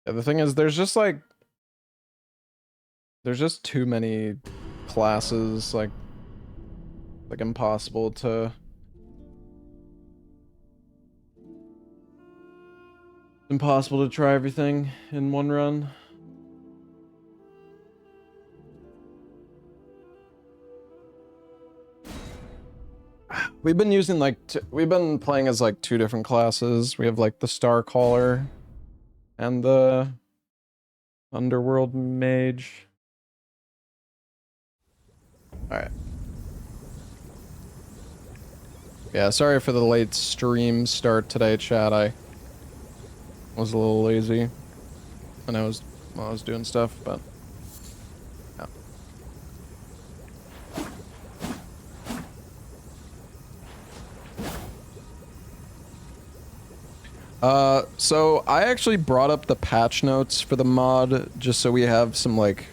Yeah, the thing is, there's just like, there's just too many classes, like impossible to try everything in one run. We've been using like we've been playing as like two different classes. We have like the Starcaller and the Underworld Mage. Alright. Yeah, sorry for the late stream start today, chat. I was a little lazy when I was doing stuff, but yeah. So I actually brought up the patch notes for the mod just so we have some like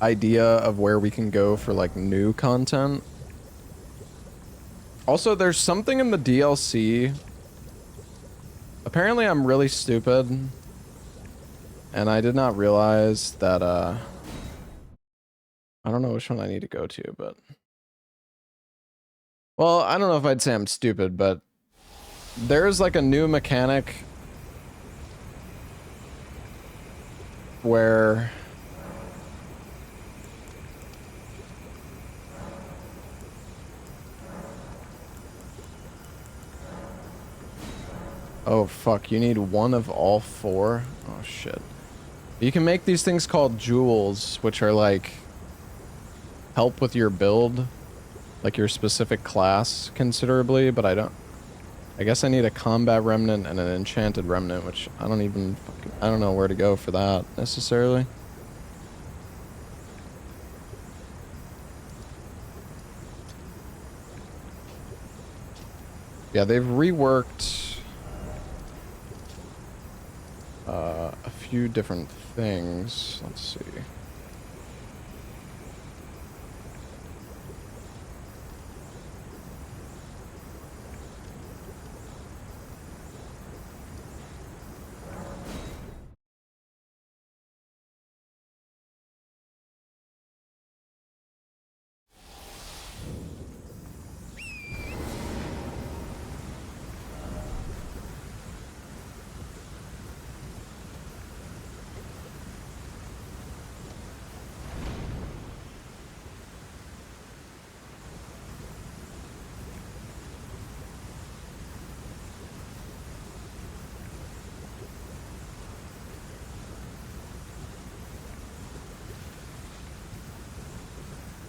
idea of where we can go for like new content. Also, there's something in the DLC. Apparently I'm really stupid and I did not realize that I don't know which one I need to go to, but well, I don't know if I'd say I'm stupid, but there's like a new mechanic where oh fuck, you need one of all four? Oh shit. You can make these things called jewels, which are like help with your build, like your specific class considerably, but I guess I need a combat remnant and an enchanted remnant, which I don't know where to go for that necessarily. Yeah, they've reworked a few different things. Let's see.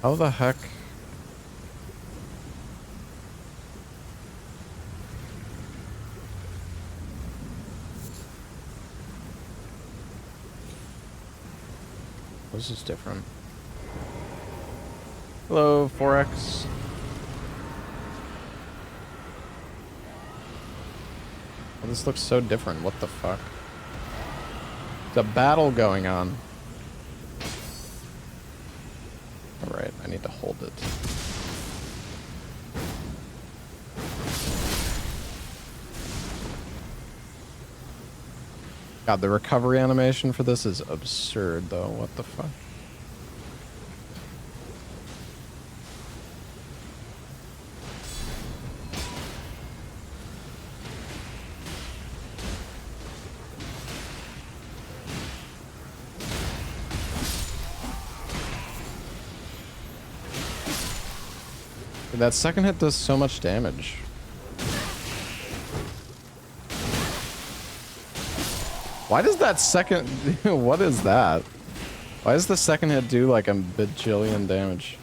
How the heck? This is different. Hello, 4X. Oh, this looks so different. What the fuck? There's a battle going on. Alright, I need to hold it. God, the recovery animation for this is absurd, though. What the fuck? That second hit does so much damage. Why does that second... What is that? Why does the second hit do like a bajillion damage?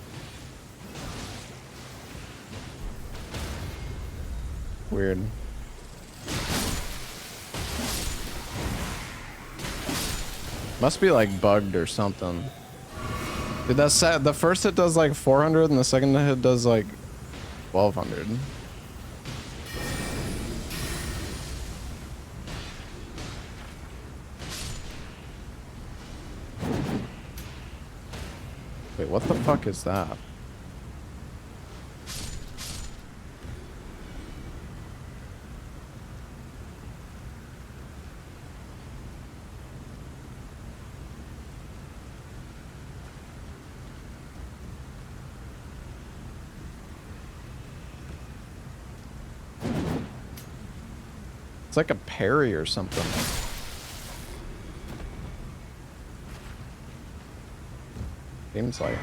Weird. Must be like bugged or something. Dude, the first hit does like 400 and the second hit does like 1200. Wait, what the fuck is that? It's like a parry or something. Seems like.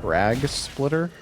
Rag splitter?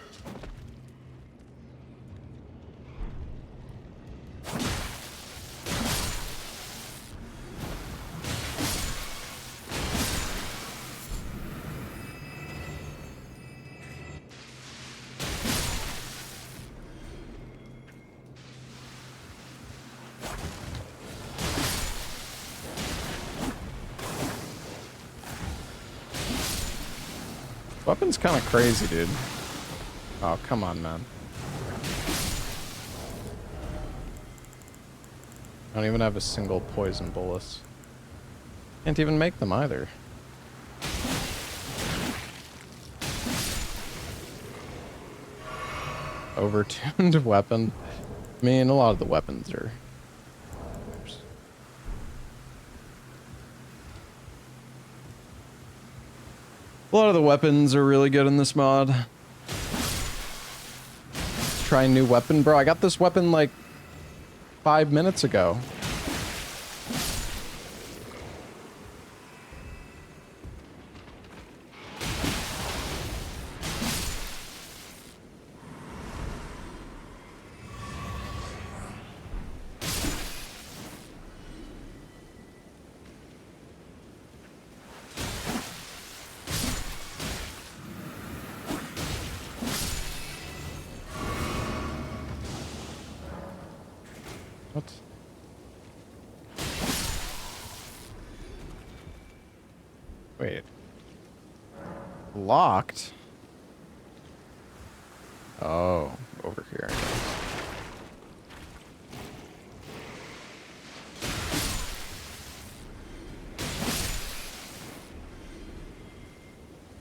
Weapon's kind of crazy, dude. Oh, come on, man. I don't even have a single poison bolus. Can't even make them either. Overtuned weapon. I mean, a lot of the weapons are... A lot of the weapons are really good in this mod. Let's try a new weapon. Bro, I got this weapon like 5 minutes ago. What? Wait. Locked? Oh, over here, I guess.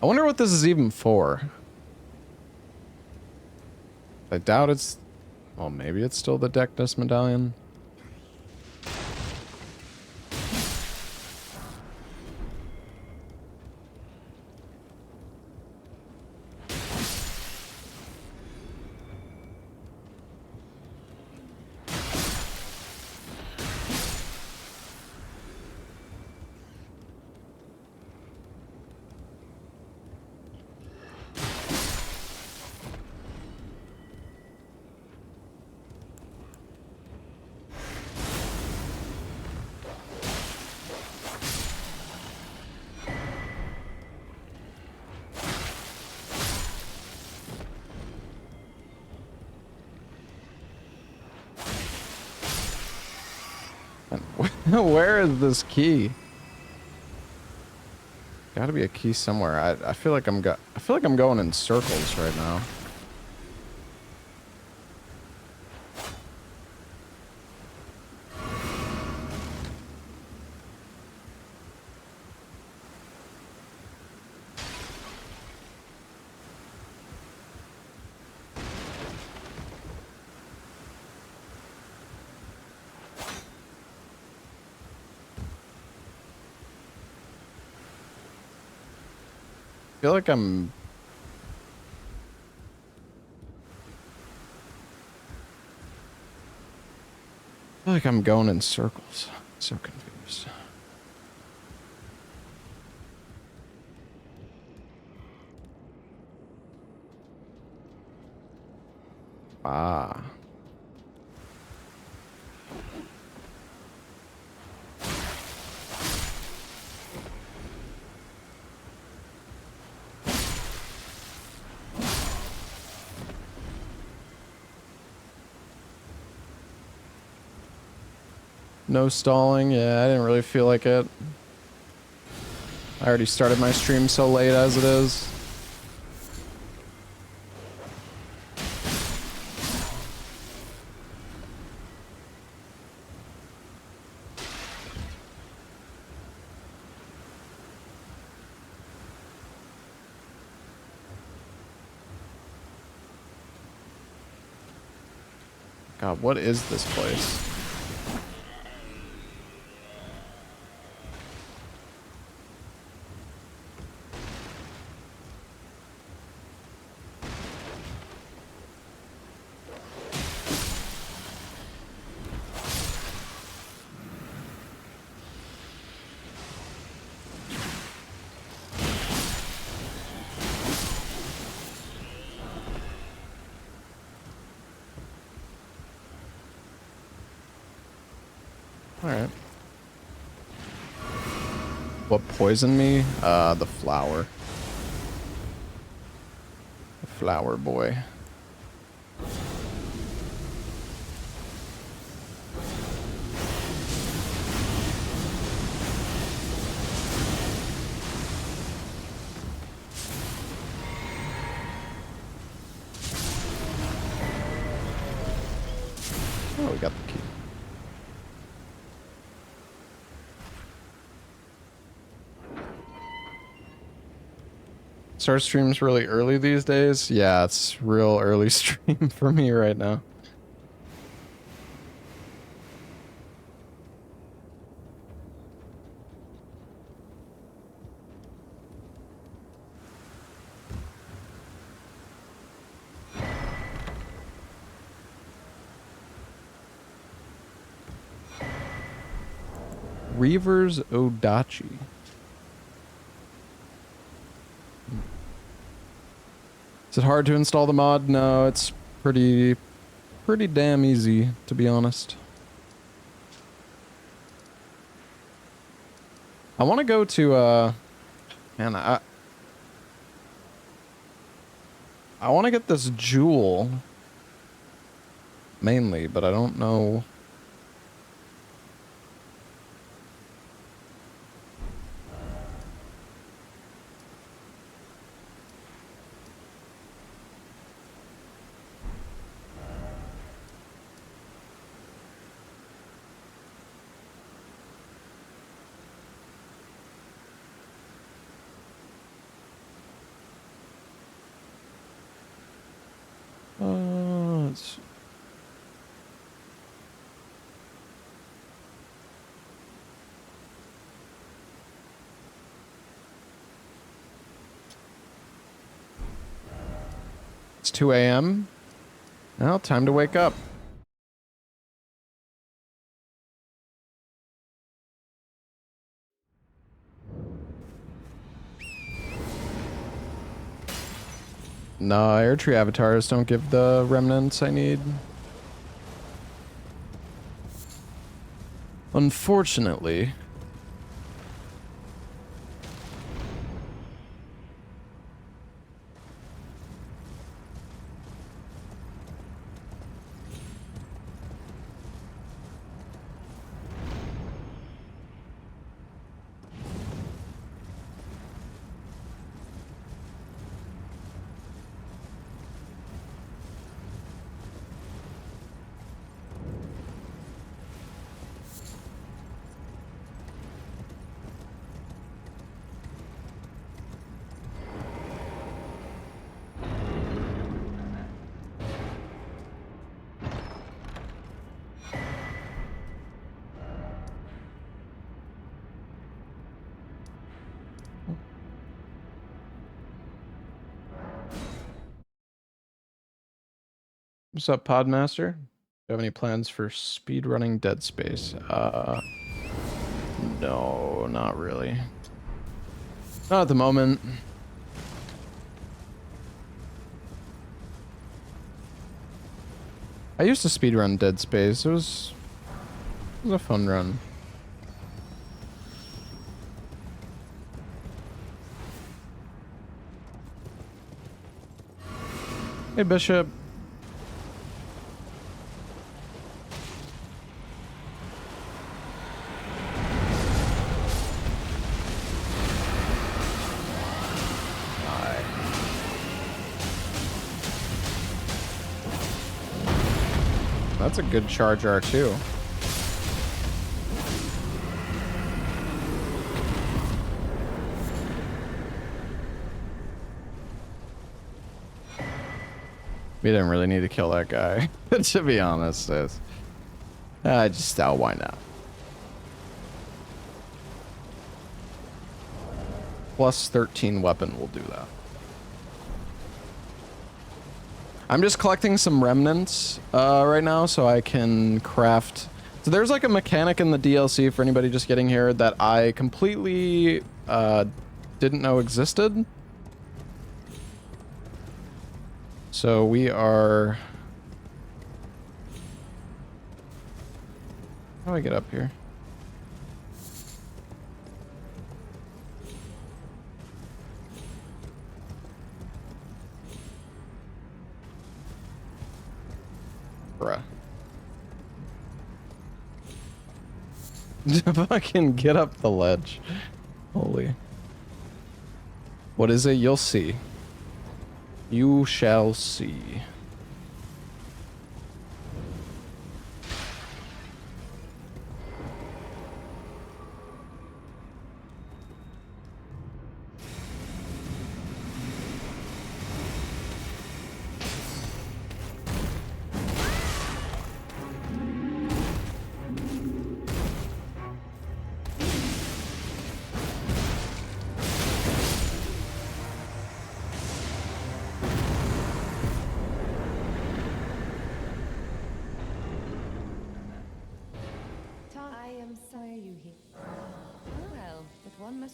I wonder what this is even for. I doubt it's... Well, maybe it's still the Deckness medallion. Where is this key? Gotta be a key somewhere. I feel like I'm going in circles right now. I feel like I'm going in circles. So confused. Ah. No stalling. Yeah, I didn't really feel like it. I already started my stream so late as it is. God, what is this place? Alright. What poisoned me? The flower. The flower boy. Oh, we got the key. Start streams really early these days? Yeah, it's real early stream for me right now. Reavers Odachi. Is it hard to install the mod? No, it's pretty damn easy, to be honest. I want to go to, man, I want to get this jewel, mainly, but I don't know. It's It's 2 a.m. Now, time to wake up. No, air tree avatars don't give the remnants I need. Unfortunately. What's up, Podmaster? Do you have any plans for speedrunning Dead Space? No, not really. Not at the moment. I used to speedrun Dead Space. It was a fun run. Hey, Bishop. That's a good charge R2. We didn't really need to kill that guy, to be honest. Why not? Plus 13 weapon will do that. I'm just collecting some remnants right now so I can craft. So there's like a mechanic in the DLC for anybody just getting here that I completely didn't know existed. So we are... How do I get up here? Bruh. Fucking get up the ledge. Holy. What is it? You'll see. You shall see.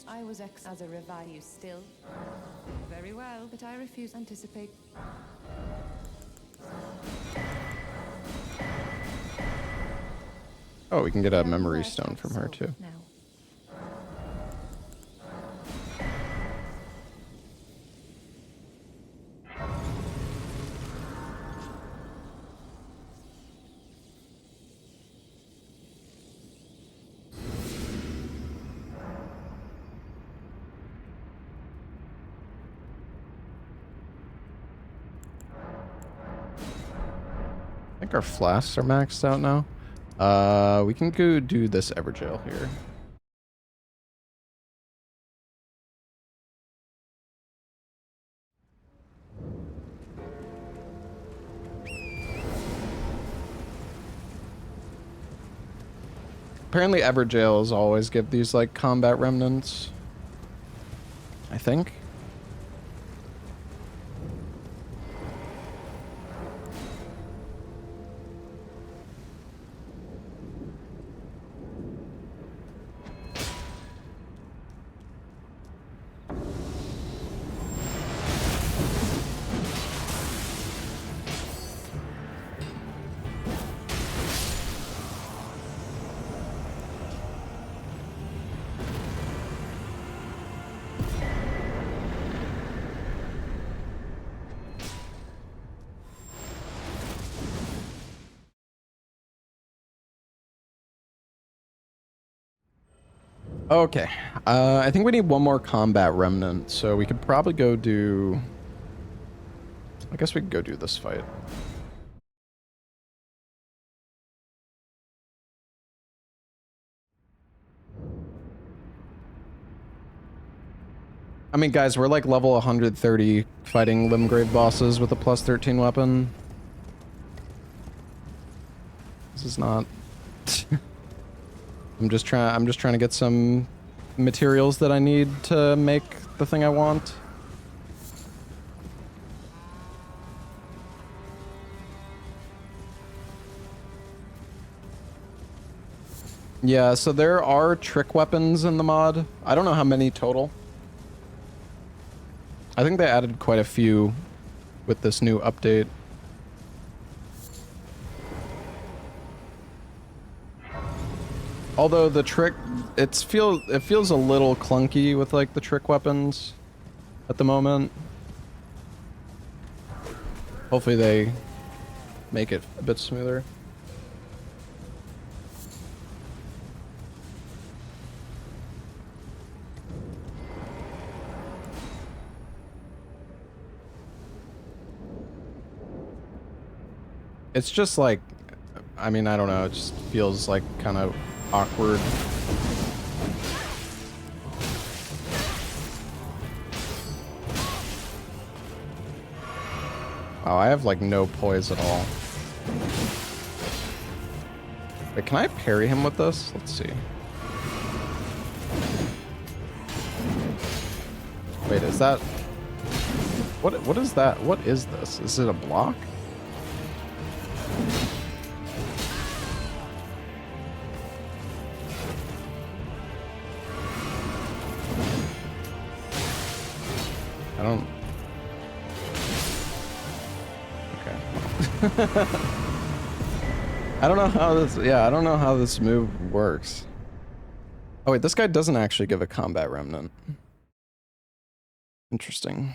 I was as a revive you still. Very well, but I refuse to anticipate. Oh, we can get a memory stone from her too. Now. I think our flasks are maxed out now. We can go do this Everjail here. Apparently Everjails always give these like combat remnants. I think. Okay, I think we need one more combat remnant, so we could probably go do... I guess we could go do this fight. I mean, guys, we're like level 130 fighting Limgrave bosses with a plus 13 weapon. This is not... I'm just trying to get some materials that I need to make the thing I want. Yeah, so there are trick weapons in the mod. I don't know how many total. I think they added quite a few with this new update. Although the trick, it feels a little clunky with like the trick weapons at the moment. Hopefully they make it a bit smoother. It's just like, I mean, I don't know, it just feels like kind of awkward. Oh, I have like no poise at all. Wait, can I parry him with this? Let's see. Wait, is that... What is that? What is this? Is it a block? I don't... Okay. I don't know how this... Yeah, I don't know how this move works. Oh wait, this guy doesn't actually give a combat remnant. Interesting.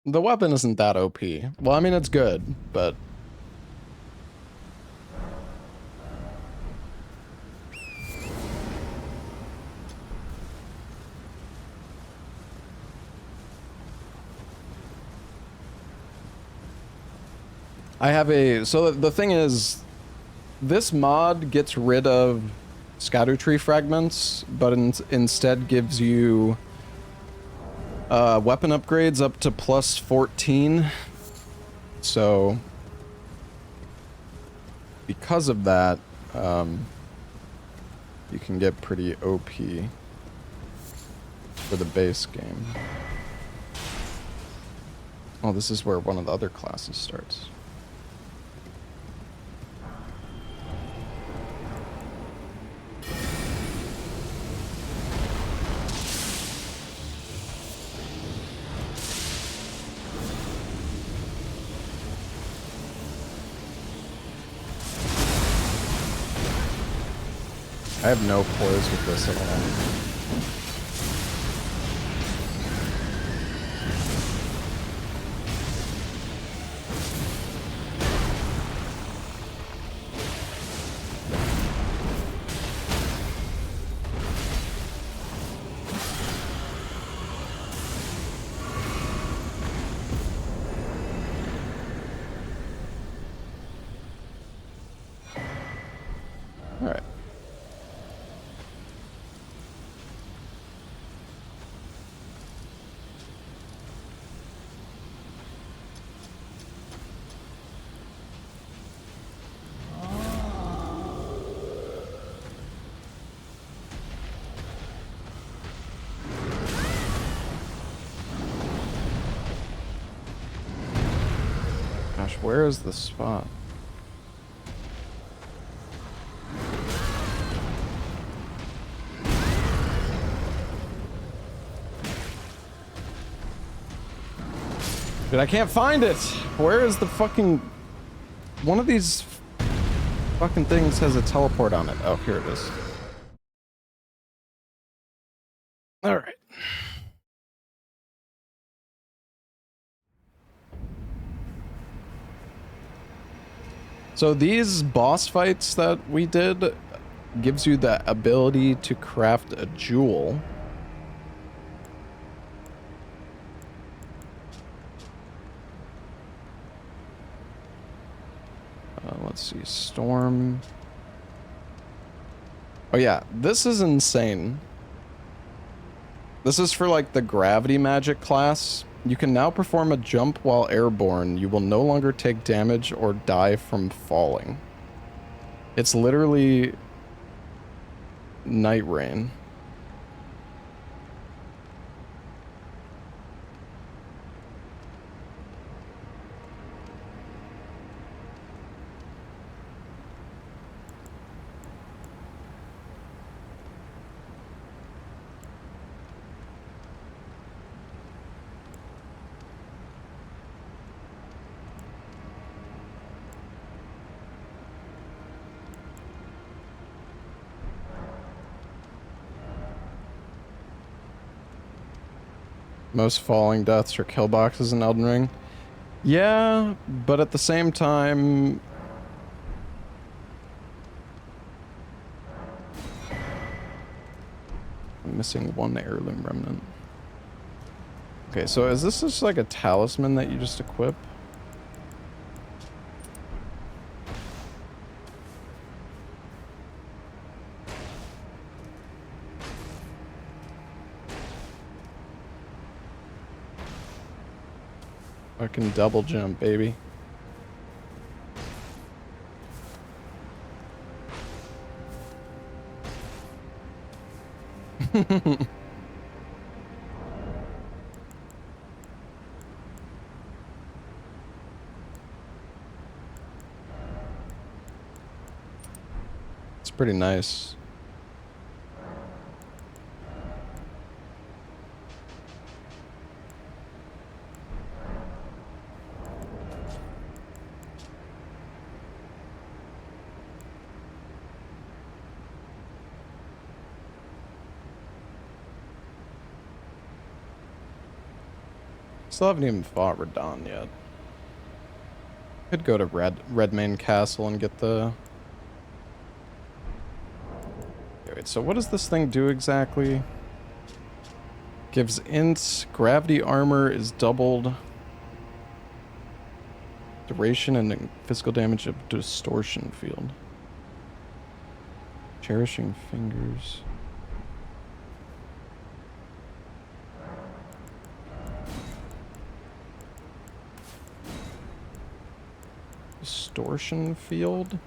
The weapon isn't that OP. Well, I mean, it's good, but... I have a... So the thing is, this mod gets rid of scatter tree fragments, but instead gives you weapon upgrades up to plus 14. So, because of that, you can get pretty OP for the base game. Oh, this is where one of the other classes starts. I have no poise with this at all. Alright. Gosh, where is the spot? Dude, I can't find it! Where is the fucking... One of these fucking things has a teleport on it. Oh, here it is. Alright. So these boss fights that we did gives you the ability to craft a jewel. Let's see, storm. Oh yeah, this is insane. This is for like the gravity magic class. You can now perform a jump while airborne. You will no longer take damage or die from falling. It's literally night rain. Most falling deaths are kill boxes in Elden Ring. Yeah, but at the same time... I'm missing one heirloom remnant. Okay, so is this just like a talisman that you just equip? Fucking double jump, baby. It's pretty nice. Still haven't even fought Radon yet. Could go to Redmane Castle and get the... Okay, wait, so what does this thing do exactly? Gives int, gravity armor is doubled. Duration and physical damage of distortion field. Cherishing fingers. Distortion field?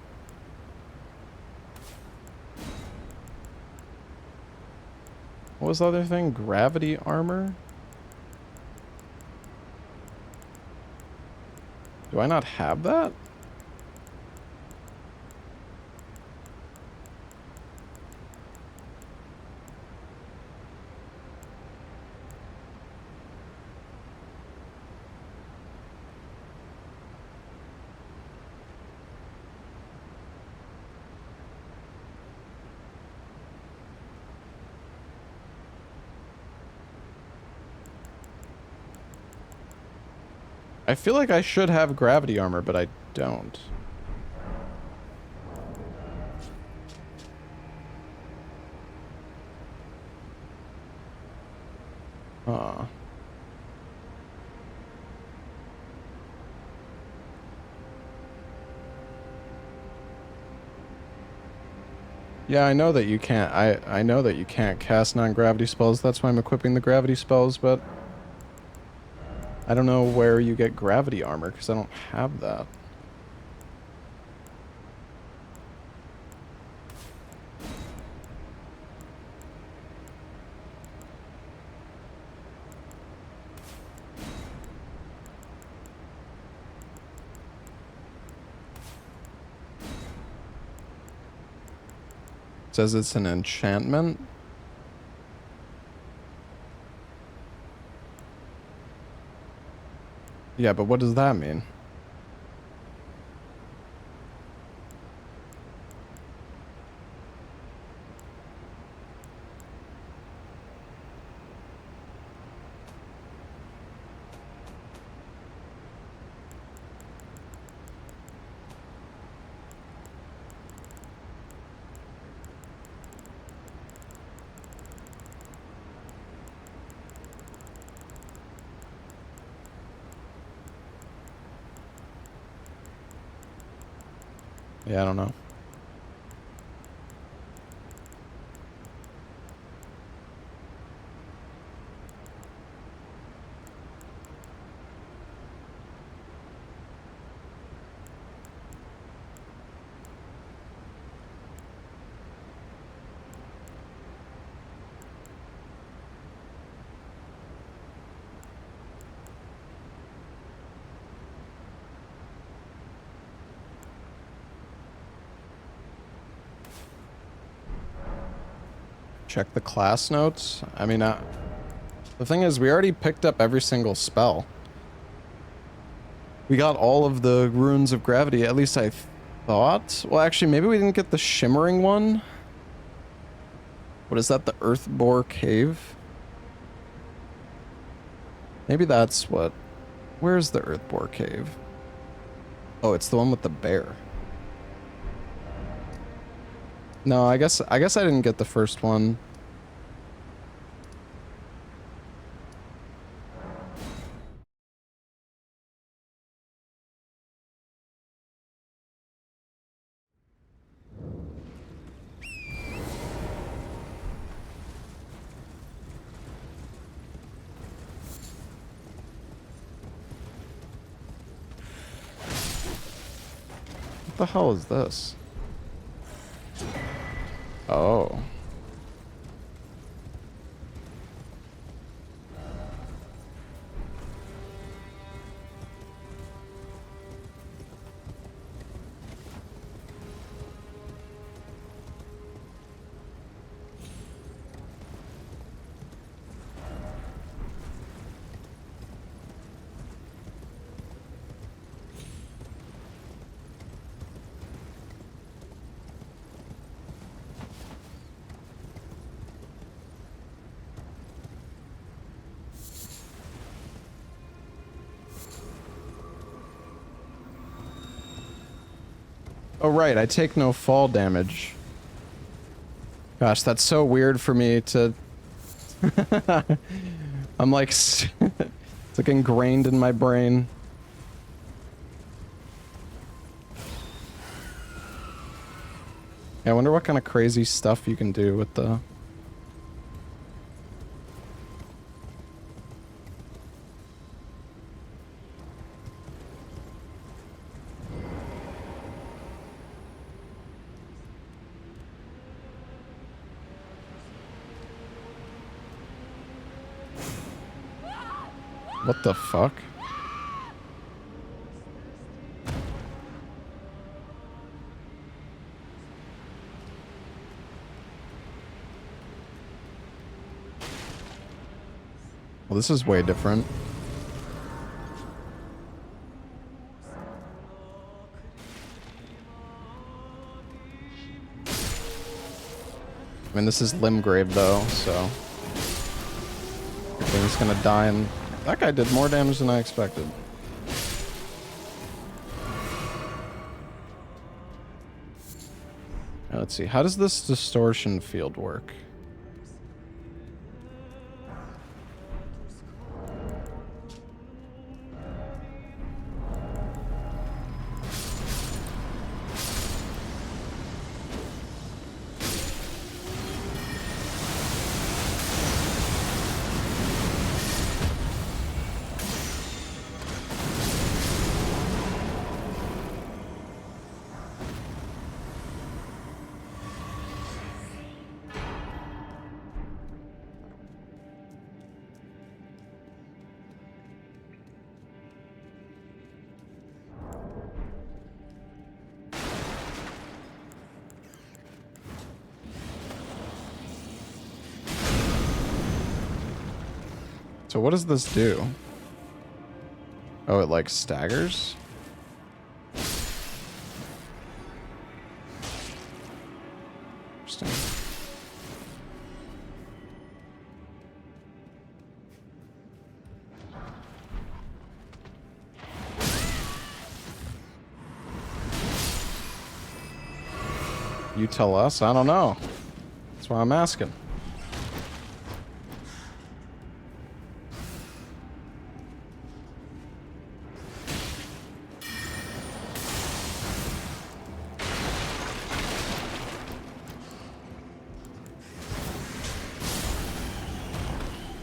What was the other thing? Gravity armor? Do I not have that? I feel like I should have gravity armor, but I don't. Huh. Yeah, I know that you can't. I know that you can't cast non-gravity spells. That's why I'm equipping the gravity spells, but I don't know where you get gravity armor because I don't have that. It says it's an enchantment. Yeah, but what does that mean? Yeah, I don't know. Check the class notes. I mean, the thing is, we already picked up every single spell. We got all of the runes of gravity, at least I thought. Well, actually, maybe we didn't get the shimmering one. What is that, the Earthbore Cave? Maybe that's what... Where's the Earthbore Cave? Oh, it's the one with the bear. No, I guess I didn't get the first one. What the hell is this? Oh. Oh, right. I take no fall damage. Gosh, that's so weird for me to... I'm like... it's like ingrained in my brain. Yeah, I wonder what kind of crazy stuff you can do with the... What the fuck? Well, this is way different. I mean, this is Limgrave, though, so... Everything's gonna die, and... That guy did more damage than I expected. Now, let's see. How does this distortion field work? So what does this do? Oh, it like staggers? Interesting. You tell us? I don't know. That's why I'm asking.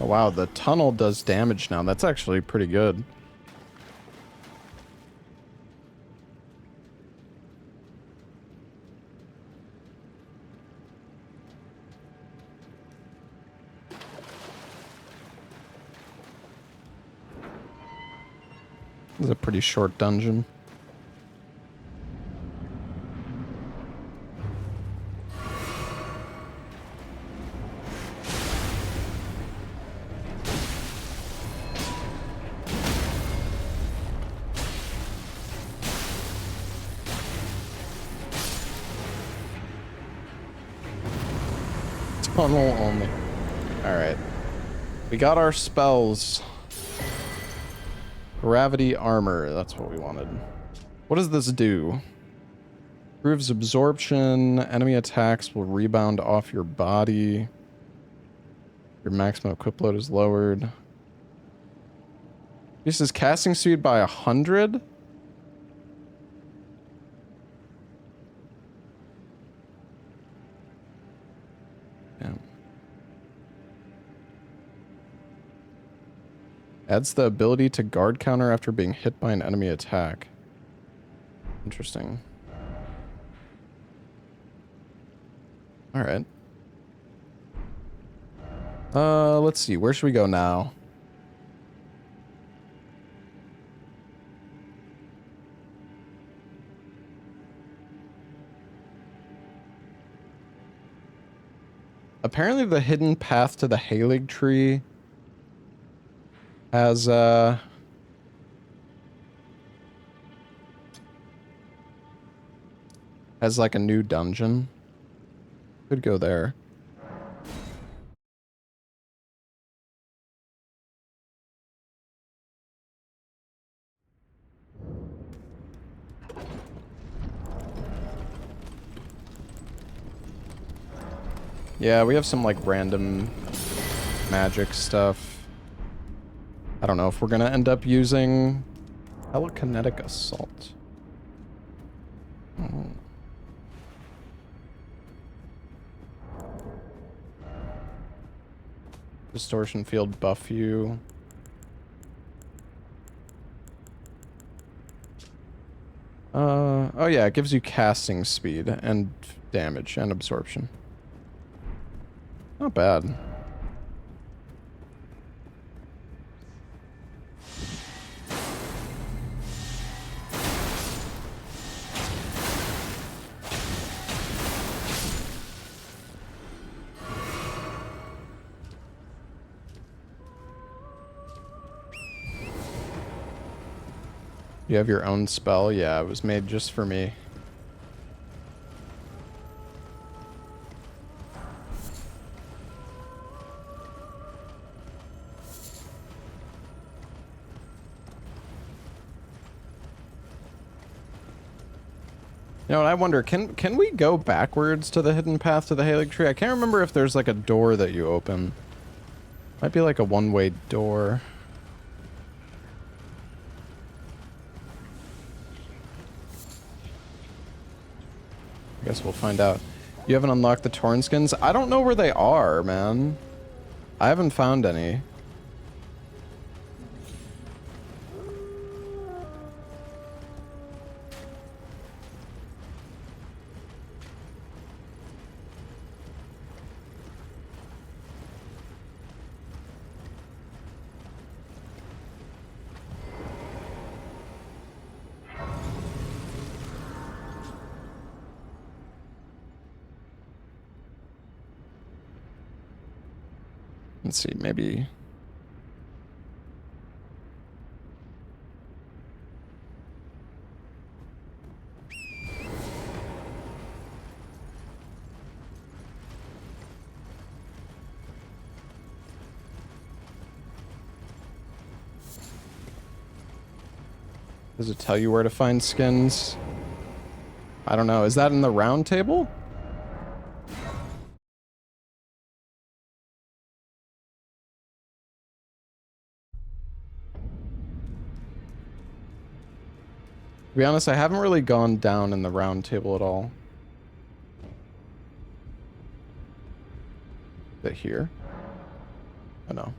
Oh, wow, the tunnel does damage now. That's actually pretty good. This is a pretty short dungeon. Tunnel only. Alright. We got our spells. Gravity armor. That's what we wanted. What does this do? Improves absorption. Enemy attacks will rebound off your body. Your maximum equip load is lowered. This is casting speed by 100? Damn. Adds the ability to guard counter after being hit by an enemy attack. Interesting. Alright. Let's see. Where should we go now? Apparently the hidden path to the Halig tree has like a new dungeon. Could go there. Yeah, we have some like random magic stuff. I don't know if we're gonna end up using telekinetic assault. Oh. Distortion field buff you. Oh yeah, it gives you casting speed and damage and absorption. Not bad. You have your own spell? Yeah, it was made just for me. You know what, I wonder, can we go backwards to the hidden path to the Halig Tree? I can't remember if there's like a door that you open. Might be like a one-way door. I guess we'll find out. You haven't unlocked the Torn skins? I don't know where they are, man. I haven't found any. Let's see, maybe... Does it tell you where to find skins? I don't know. Is that in the round table? To be honest, I haven't really gone down in the round table at all. Is it here? Oh no.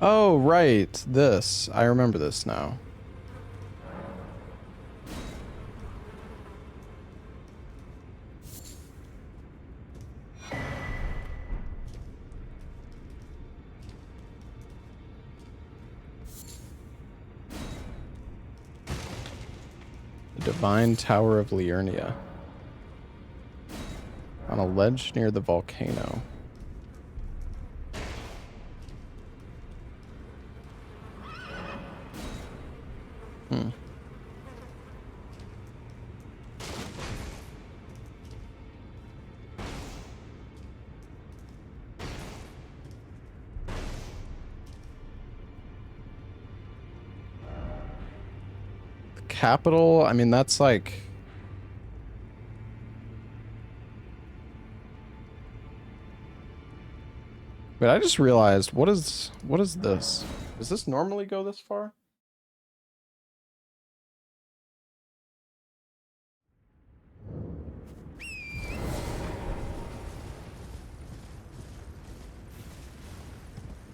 Oh, right. This. I remember this now. The Divine Tower of Liurnia. On a ledge near the volcano. Hmm. The capital, I mean, that's like... But I just realized, what is this? Does this normally go this far?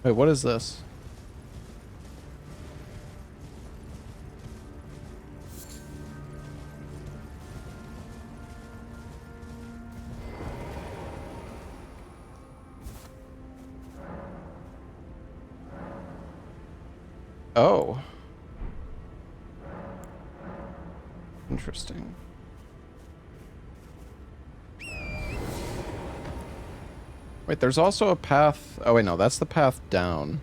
Wait, what is this? Oh. Interesting. Wait, there's also a path... Oh, wait, no, that's the path down.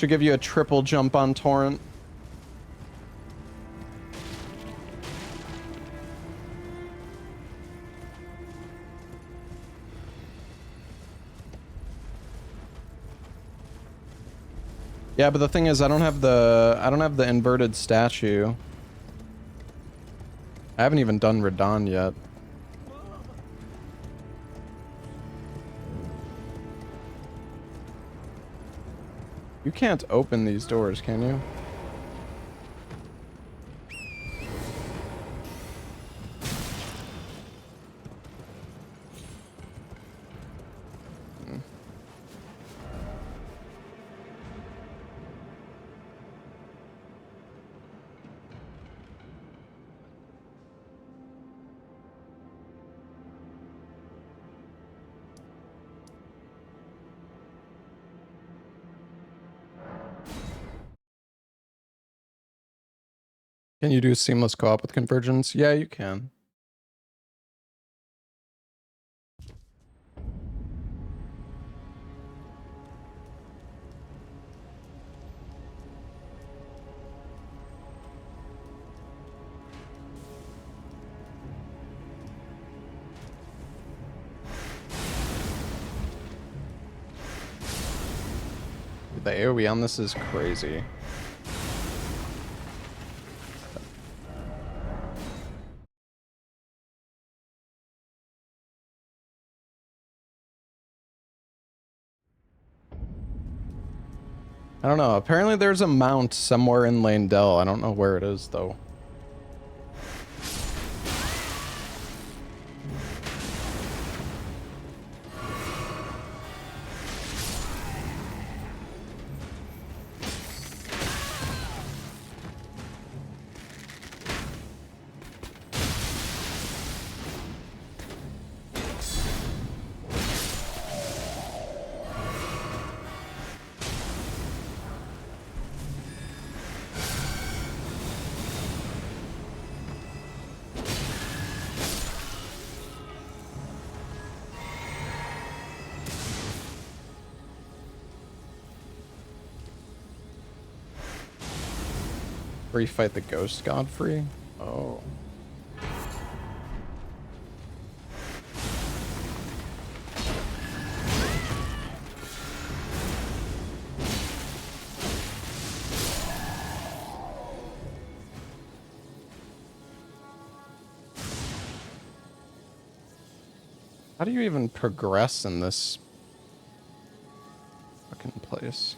Should give you a triple jump on torrent. Yeah, but the thing is, I don't have the inverted statue. I haven't even done Radon yet. You can't open these doors, can you? Can you do seamless co-op with Convergence? Yeah, you can. The AoE on this is crazy. I don't know. Apparently there's a mount somewhere in Lane Dell. I don't know where it is, though. Where you fight the Ghost Godfrey? Oh. How do you even progress in this fucking place?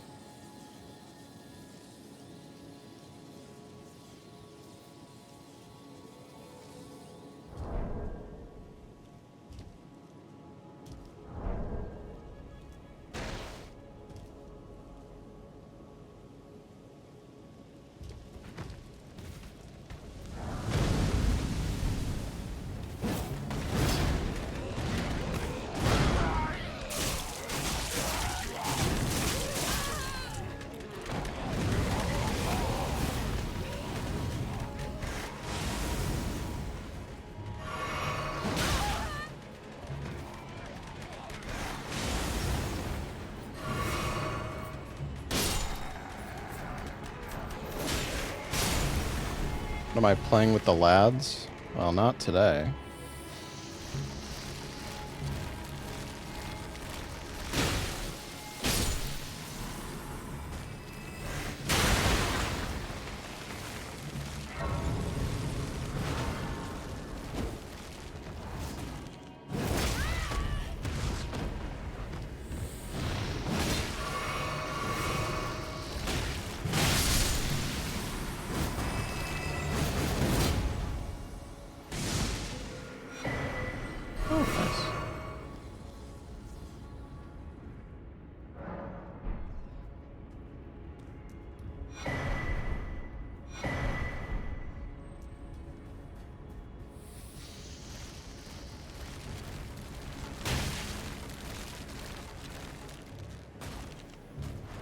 Am I playing with the lads? Well, not today.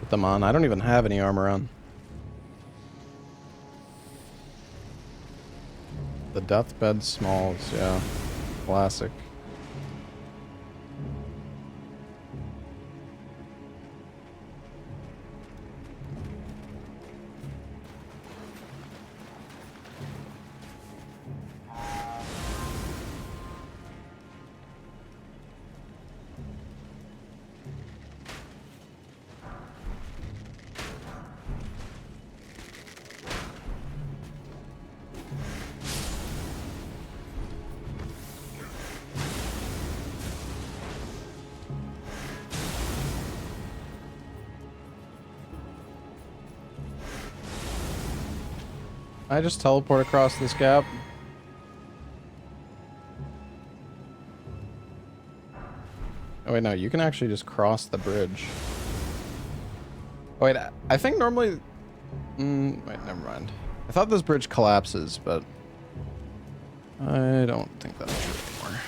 Put them on. I don't even have any armor on. The Deathbed Smalls, yeah. Classic. I just teleport across this gap. Oh wait, no, you can actually just cross the bridge. Oh, wait, I think normally... wait, never mind. I thought this bridge collapses, but... I don't think that's true anymore.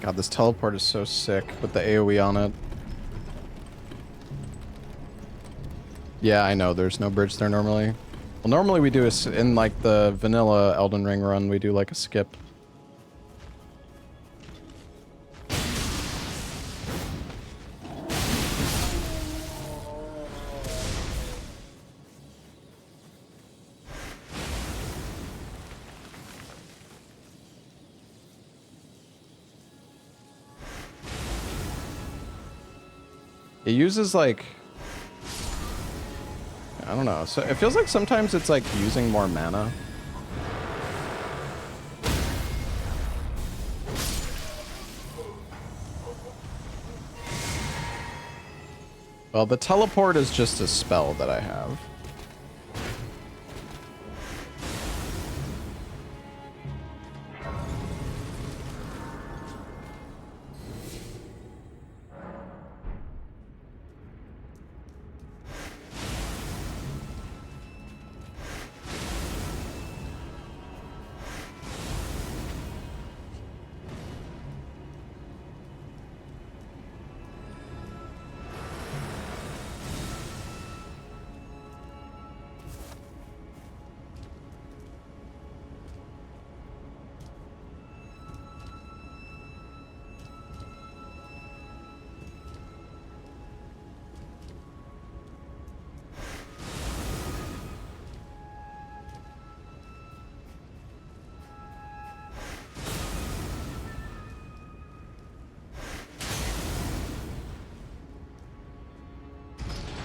God, this teleport is so sick with the AoE on it. Yeah, I know, there's no bridge there normally. Well, normally we do in like the vanilla Elden Ring run, we do like a skip. It uses like... I don't know. So it feels like sometimes it's like using more mana. Well, the teleport is just a spell that I have.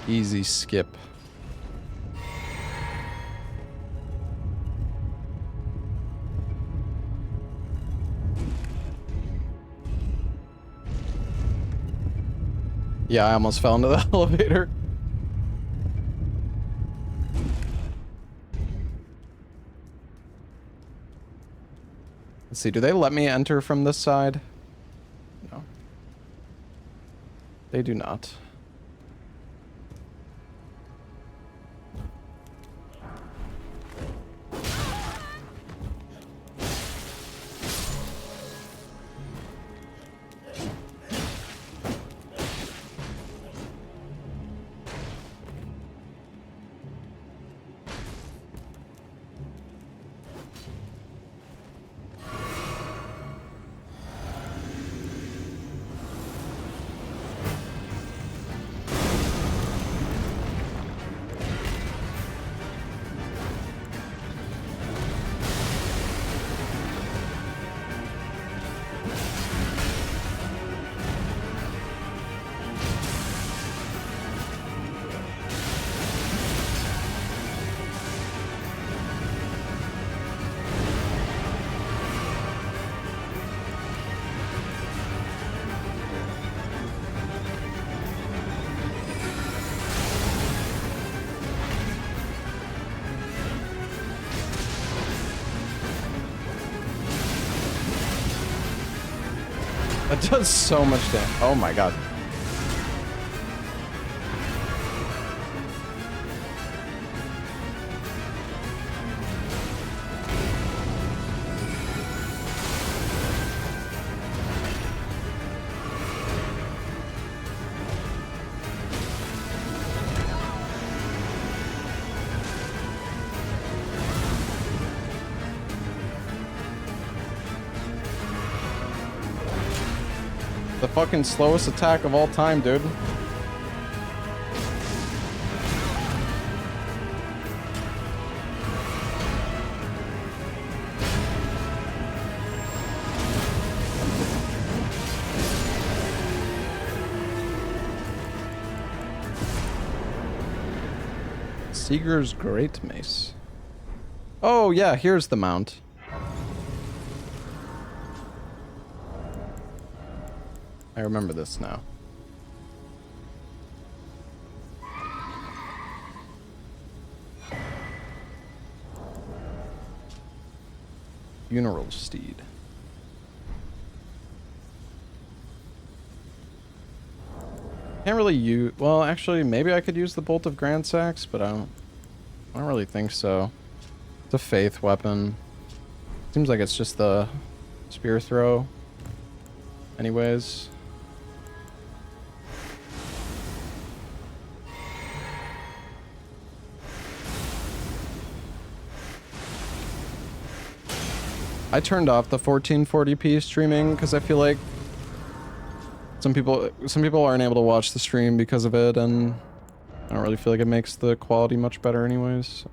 Easy skip. Yeah, I almost fell into the elevator. Let's see, do they let me enter from this side? No. They do not. That does so much damage. Oh my god. The fucking slowest attack of all time, dude. Seeger's Great Mace. Oh yeah, here's the mount. I remember this now. Funeral steed. Can't really use... Well, actually, maybe I could use the Bolt of Grand Sax, but I don't really think so. It's a faith weapon. Seems like it's just the spear throw. Anyways. I turned off the 1440p streaming because I feel like some people aren't able to watch the stream because of it, and I don't really feel like it makes the quality much better anyways. So.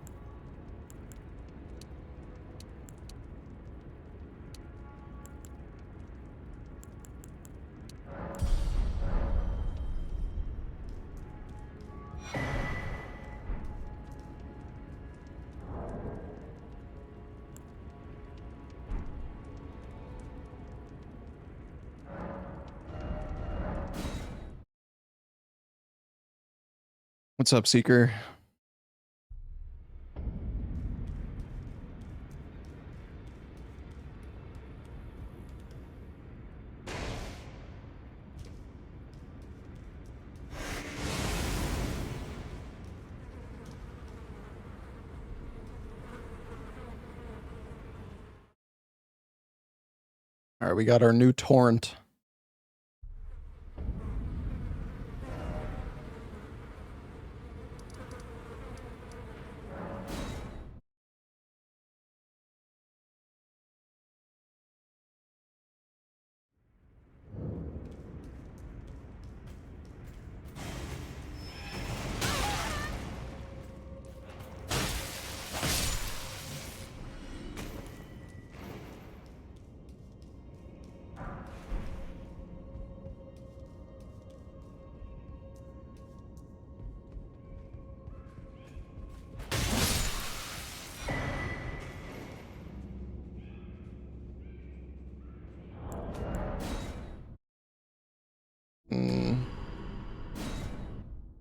What's up, Seeker? All right, we got our new torrent.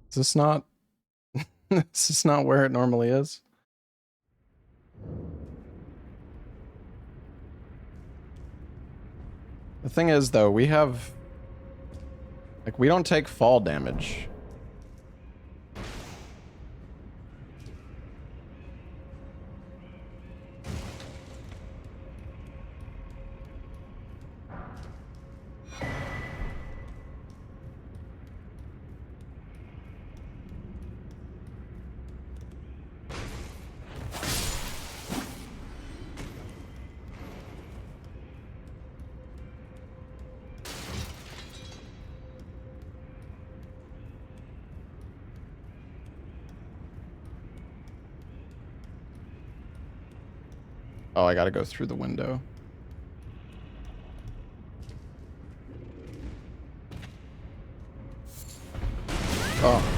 Is this not... Is this not where it normally is? The thing is, though, we have... Like, we don't take fall damage. Oh, I gotta go through the window. Oh.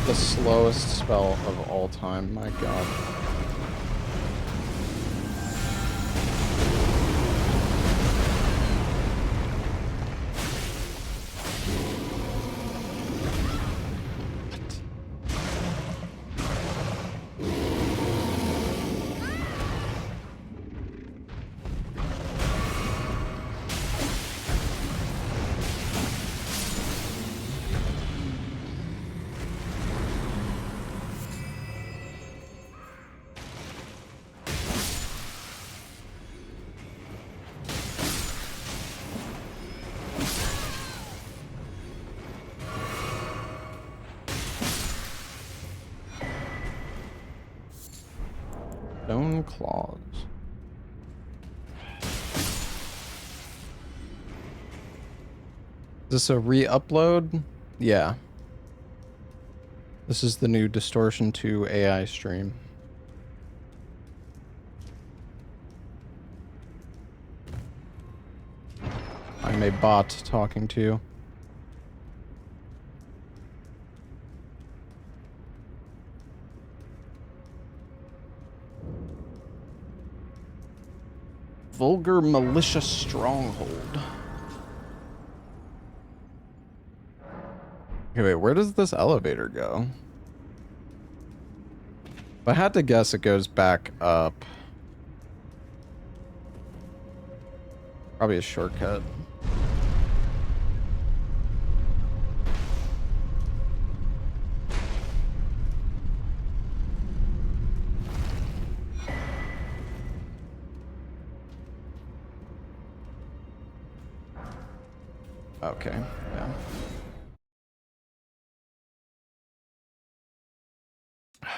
The slowest spell of all time, my god. Stone claws. Is this a re-upload? Yeah. This is the new Distortion 2 AI stream. I'm a bot talking to you. Vulgar Militia Stronghold. Okay, wait, where does this elevator go? If I had to guess, it goes back up. Probably a shortcut. Okay, yeah.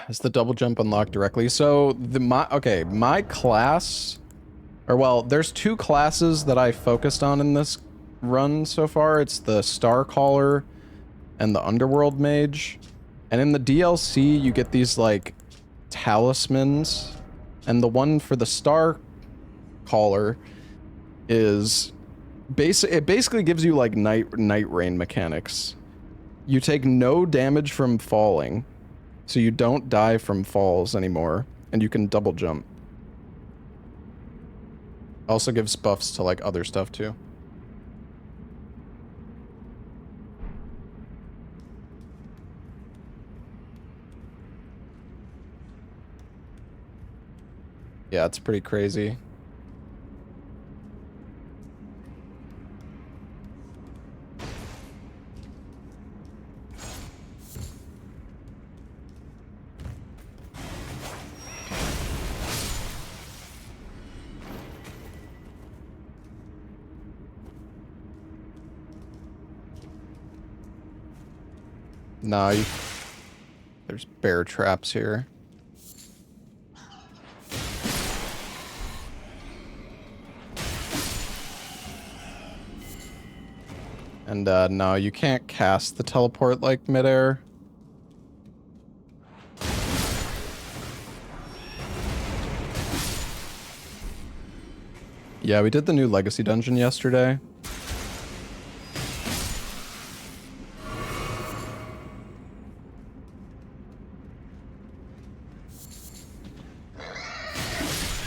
Is the double jump unlocked directly? So my class, or well, there's two classes that I focused on in this run so far. It's the Starcaller and the Underworld Mage. And in the DLC, you get these like talismans, and the one for the Starcaller is it basically gives you like night rain mechanics. You take no damage from falling, so you don't die from falls anymore, and you can double jump. Also gives buffs to like other stuff too. Yeah, it's pretty crazy. No, there's bear traps here. And no, you can't cast the teleport like midair. Yeah, we did the new legacy dungeon yesterday.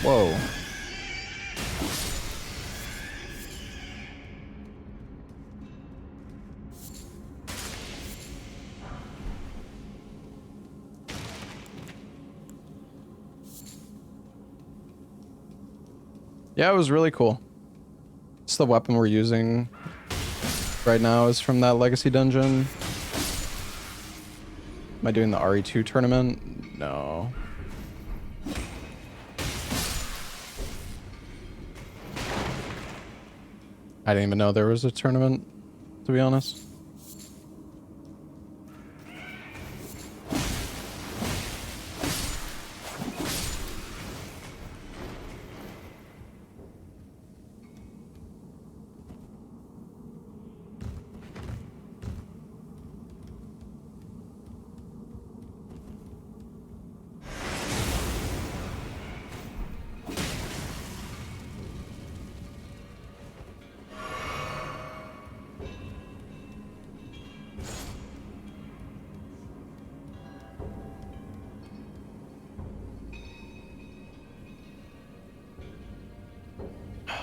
Whoa. Yeah, it was really cool. It's the weapon we're using right now is from that legacy dungeon. Am I doing the RE2 tournament? No. I didn't even know there was a tournament, to be honest.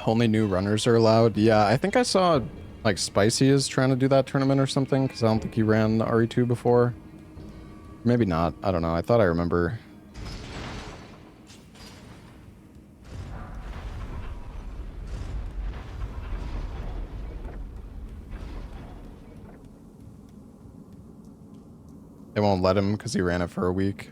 Only new runners are allowed. Yeah, I think I saw like Spicy is trying to do that tournament or something, because I don't think he ran the RE2 before. Maybe not. I don't know. I thought I remember. They won't let him because he ran it for a week.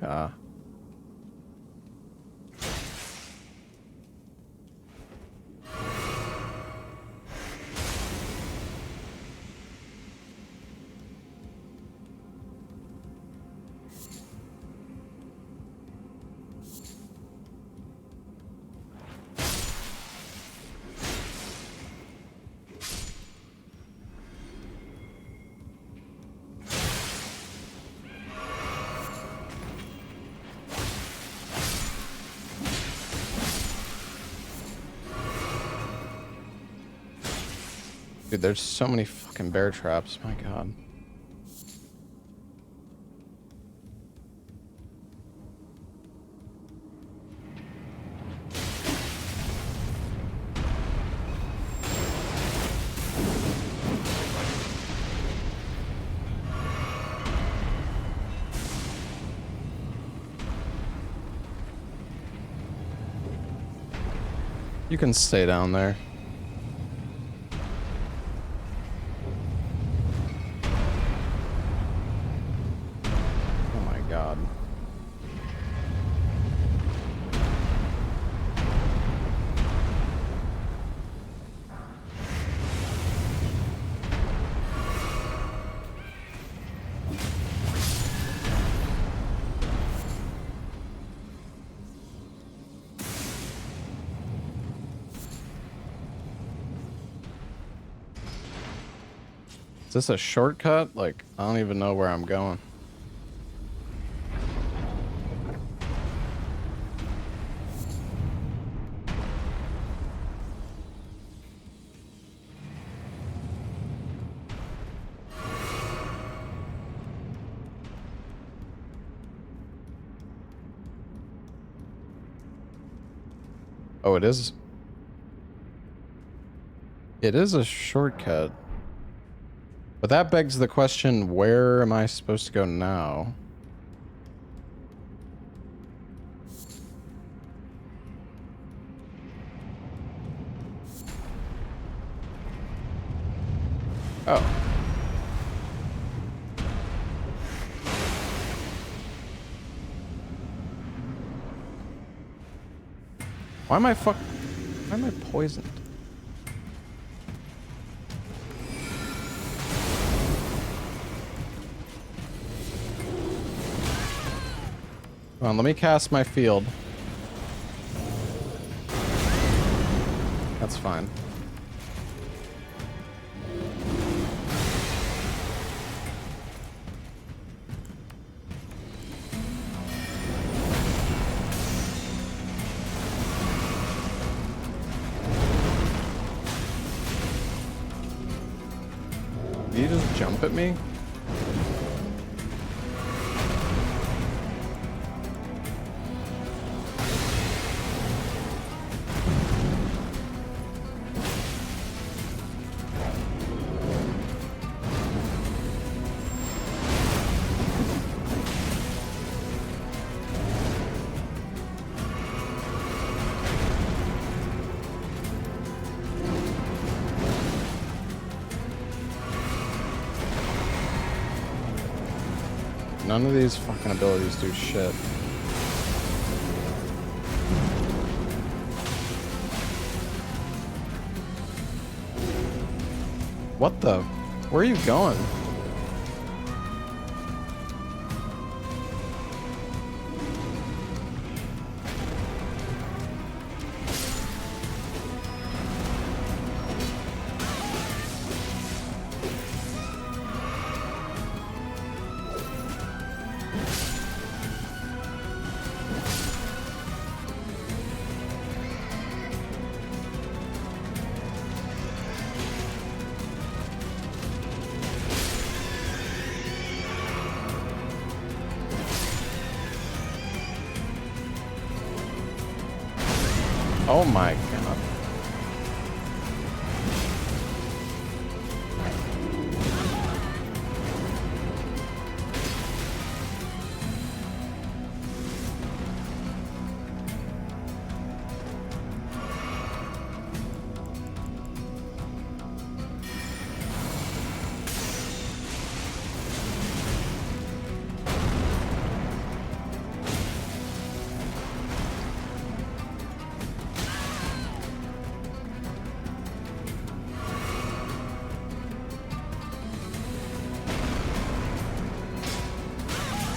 Dude, there's so many fucking bear traps. My god. You can stay down there. Oh my god. Is this a shortcut? Like, I don't even know where I'm going. Oh, it is. It is a shortcut. But that begs the question, where am I supposed to go now? Oh. Why am I poisoned? Come on, let me cast my field. That's fine. Did you just jump at me? None of these fucking abilities do shit. What the? Where are you going? Oh my god.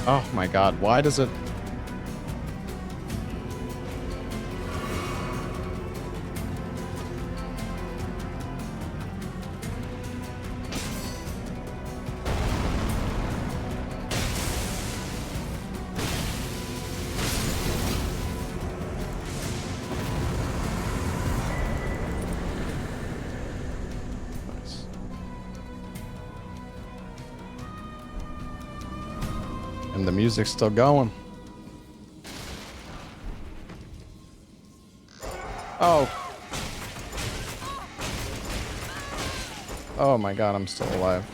Oh my god, why does it... Nice. And the music's still going. Oh. Oh my god, I'm still alive.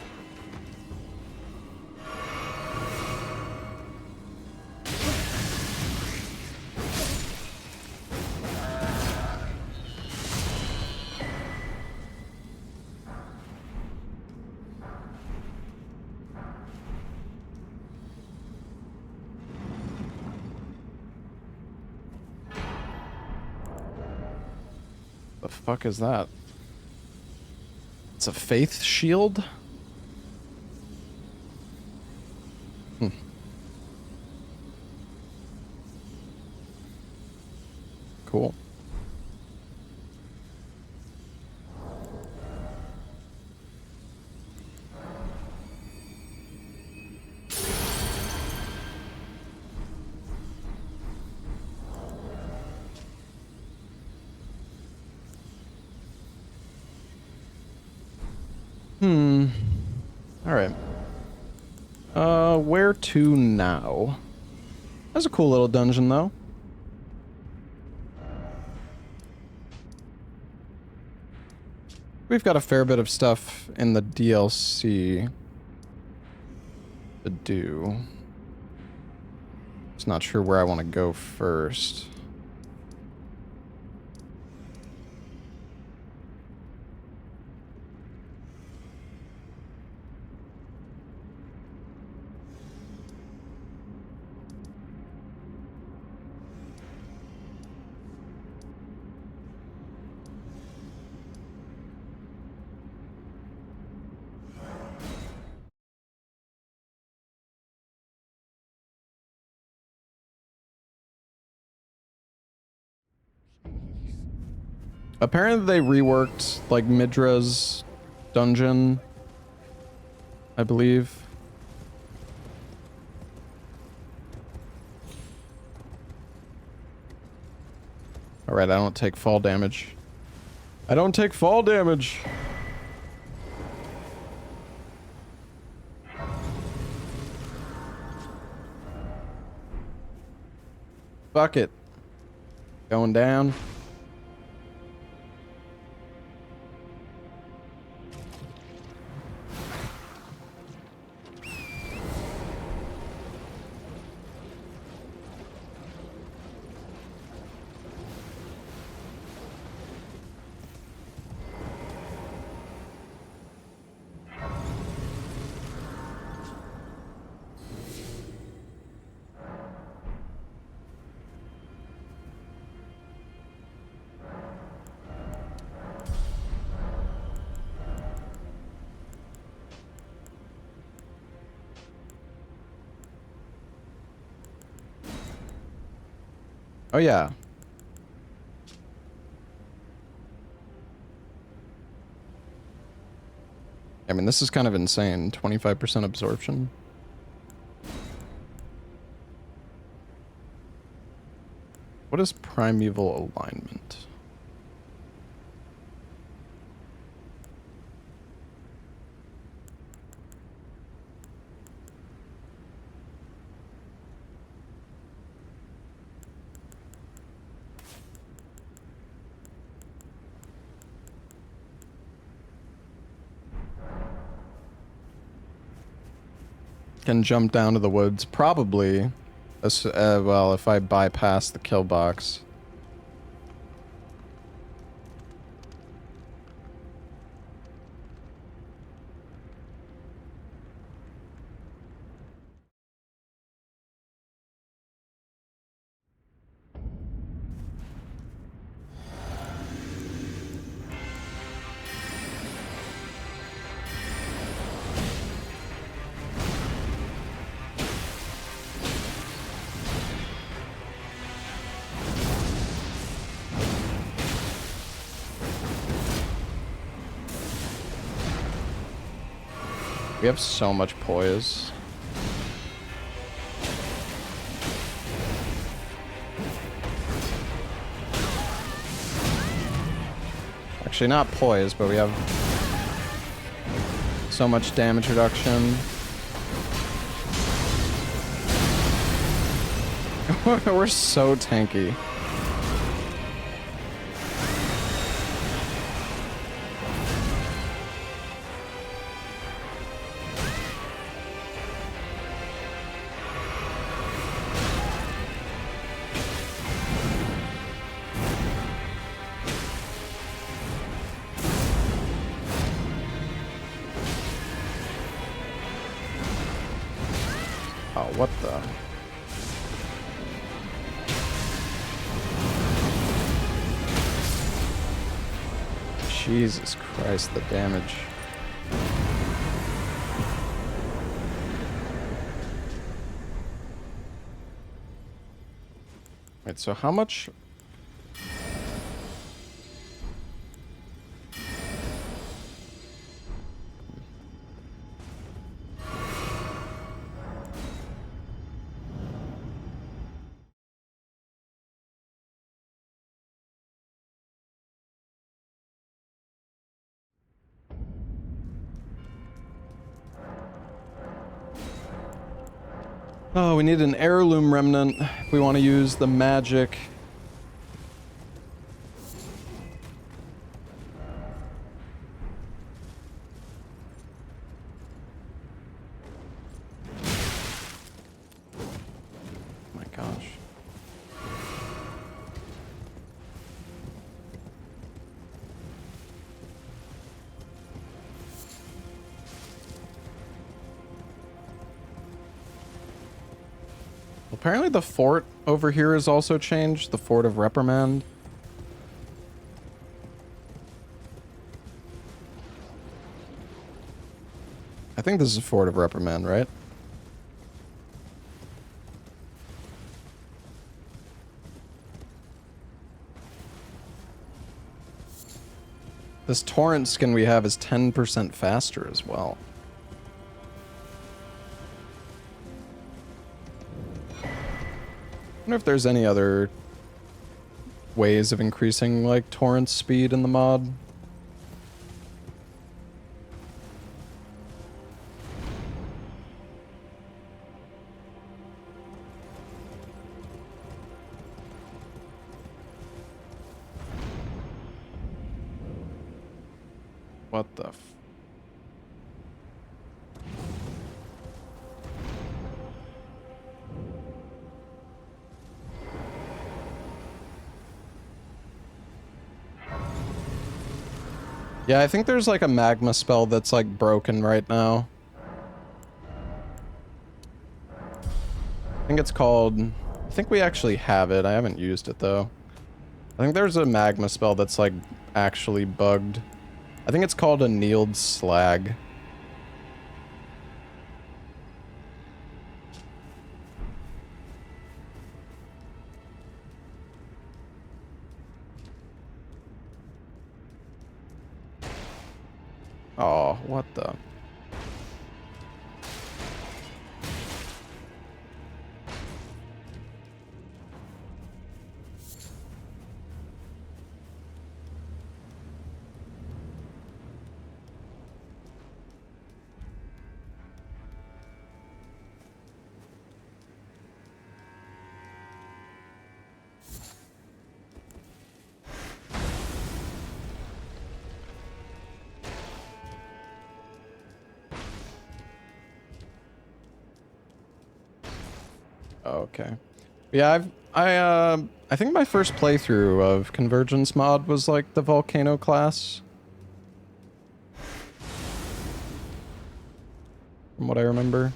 The fuck is that? It's a faith shield? Hmm. Cool. All right. Where to now? That's a cool little dungeon, though. We've got a fair bit of stuff in the DLC to do. Just not sure where I want to go first. Apparently they reworked, like, Midra's dungeon, I believe. Alright, I don't take fall damage. I don't take fall damage! Fuck it. Going down. Oh yeah. I mean, this is kind of insane. 25% absorption. What is primeval alignment? Can jump down to the woods, probably. Well, if I bypass the kill box. We have so much poise. Actually, not poise, but we have so much damage reduction. We're so tanky. Oh, what the? Jesus Christ, the damage. Wait, so how much? Oh, we need an heirloom remnant if we want to use the magic. My gosh. Apparently the fort over here has also changed, the Fort of Reprimand. I think this is Fort of Reprimand, right? This torrent skin we have is 10% faster as well. I wonder if there's any other ways of increasing, like, torrent speed in the mod. What the f... Yeah, I think there's like a magma spell that's like broken right now. I think it's called... I think we actually have it. I haven't used it though. I think there's a magma spell that's like actually bugged. I think it's called Annealed Slag. Oh, what the... Okay. Yeah, I think my first playthrough of Convergence mod was like the Volcano class. From what I remember.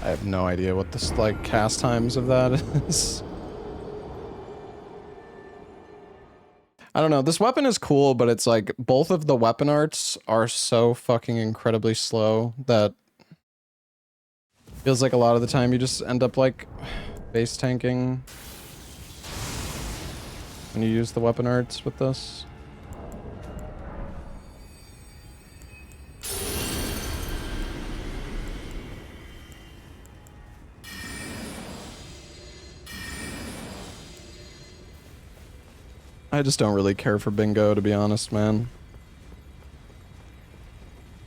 I have no idea what the like cast times of that is. I don't know. This weapon is cool, but it's like both of the weapon arts are so fucking incredibly slow that feels like a lot of the time you just end up like base tanking when you use the weapon arts with this. I just don't really care for bingo, to be honest, man.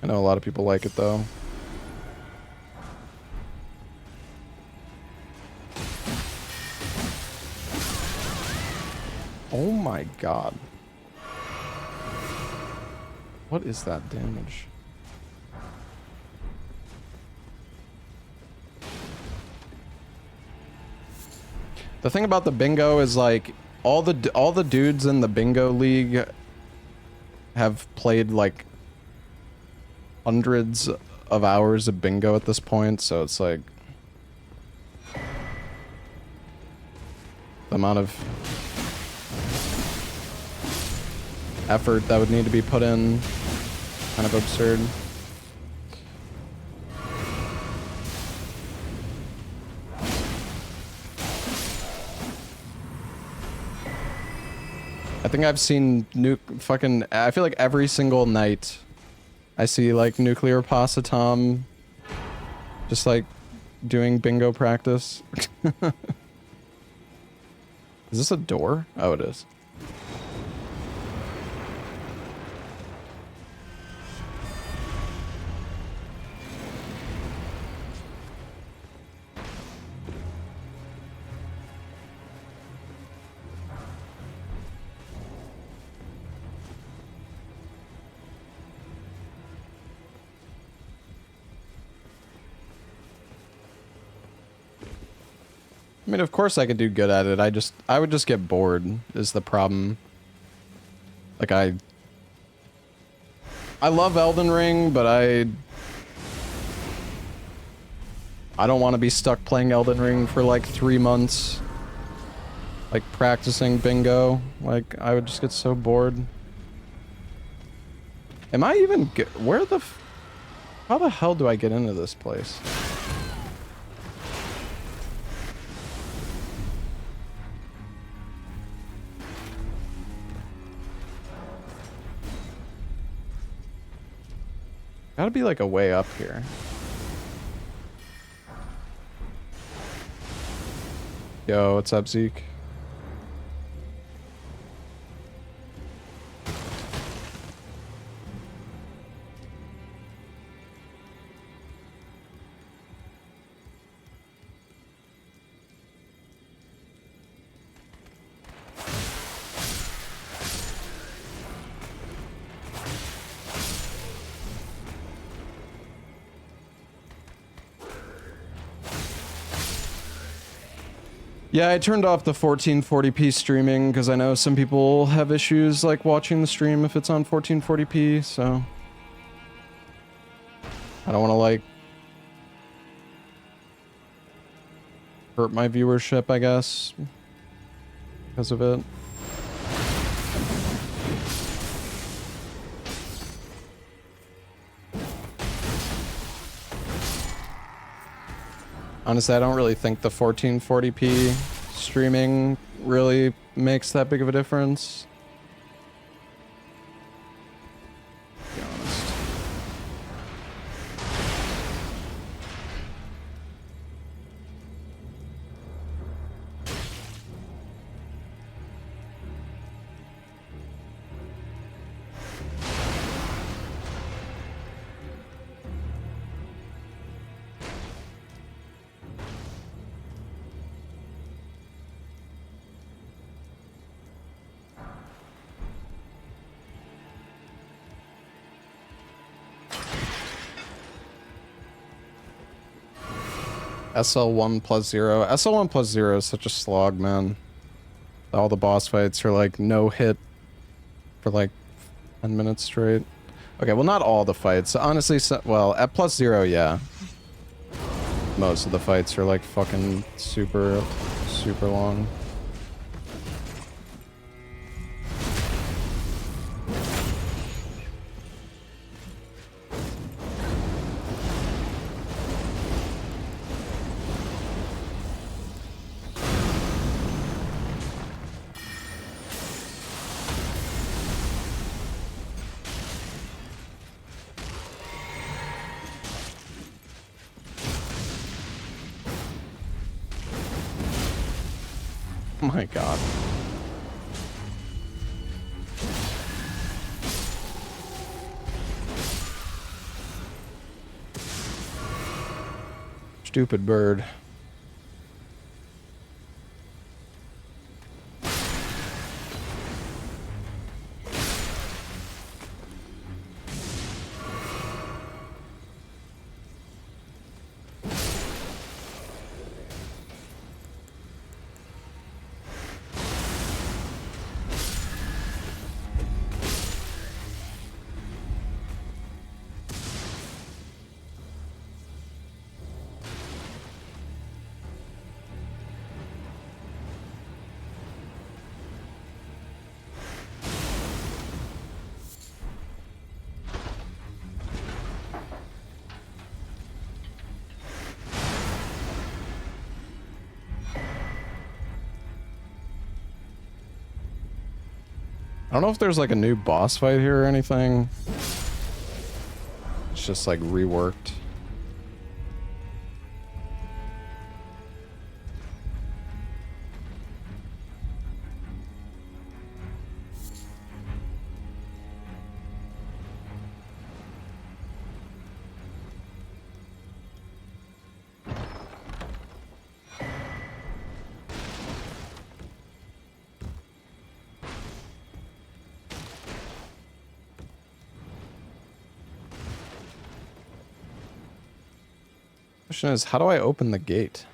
I know a lot of people like it, though. Oh my god. What is that damage? The thing about the bingo is like all the dudes in the bingo league have played like hundreds of hours of bingo at this point, so it's like the amount of effort that would need to be put in, kind of absurd. I think I've seen I feel like every single night I see like Nuclear Pasta Tom just like doing bingo practice. Is this a door? Oh, it is. I mean, of course I could do good at it. I would just get bored is the problem. Like I love Elden Ring, but I don't want to be stuck playing Elden Ring for like 3 months. Like practicing bingo. Like I would just get so bored. Am I even how the hell do I get into this place? Gotta be like a way up here. Yo, what's up, Zeke? Yeah, I turned off the 1440p streaming because I know some people have issues like watching the stream if it's on 1440p, so I don't want to like hurt my viewership, I guess, because of it. Honestly, I don't really think the 1440p streaming really makes that big of a difference. To be honest. SL1 plus 0. SL1 plus 0 is such a slog, man. All the boss fights are like no hit for like 10 minutes straight. Okay, well, not all the fights. Honestly, well, at plus 0, yeah. Most of the fights are like fucking super long. Oh my god. Stupid bird. I don't know if there's like a new boss fight here or anything. It's just like reworked. Question is, how do I open the gate?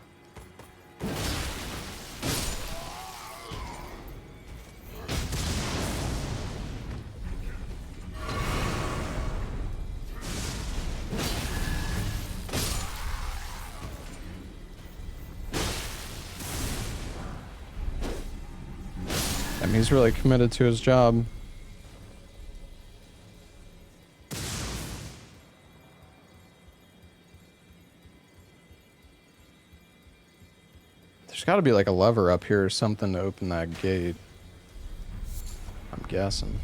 I mean, he's really committed to his job. There's got to be like a lever up here or something to open that gate. I'm guessing.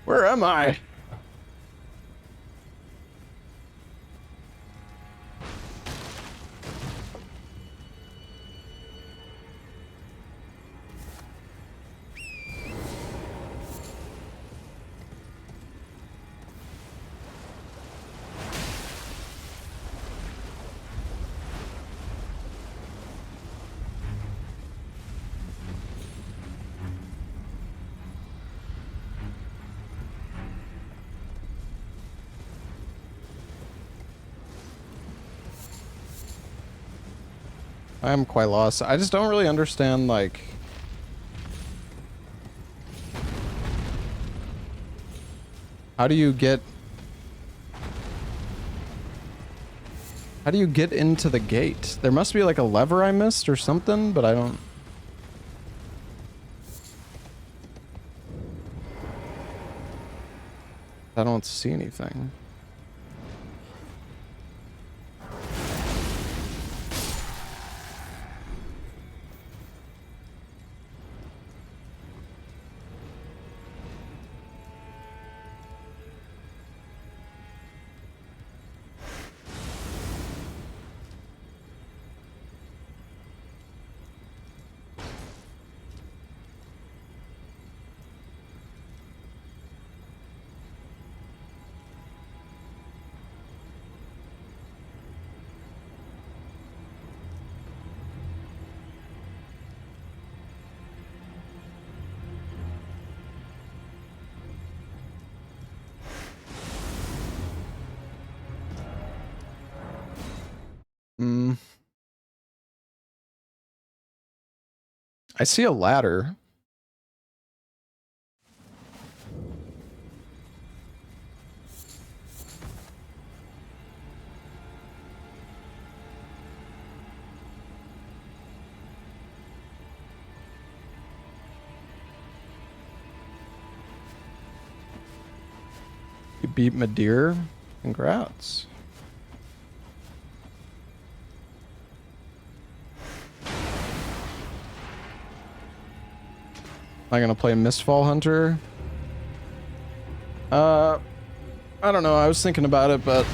Where am I? I am quite lost. I just don't really understand, like... How do you get... How do you get into the gate? There must be like a lever I missed or something, but I don't... I don't see anything. I see a ladder. You beat Madeir. Congrats. Am I gonna play Mistfall Hunter? I don't know. I was thinking about it, but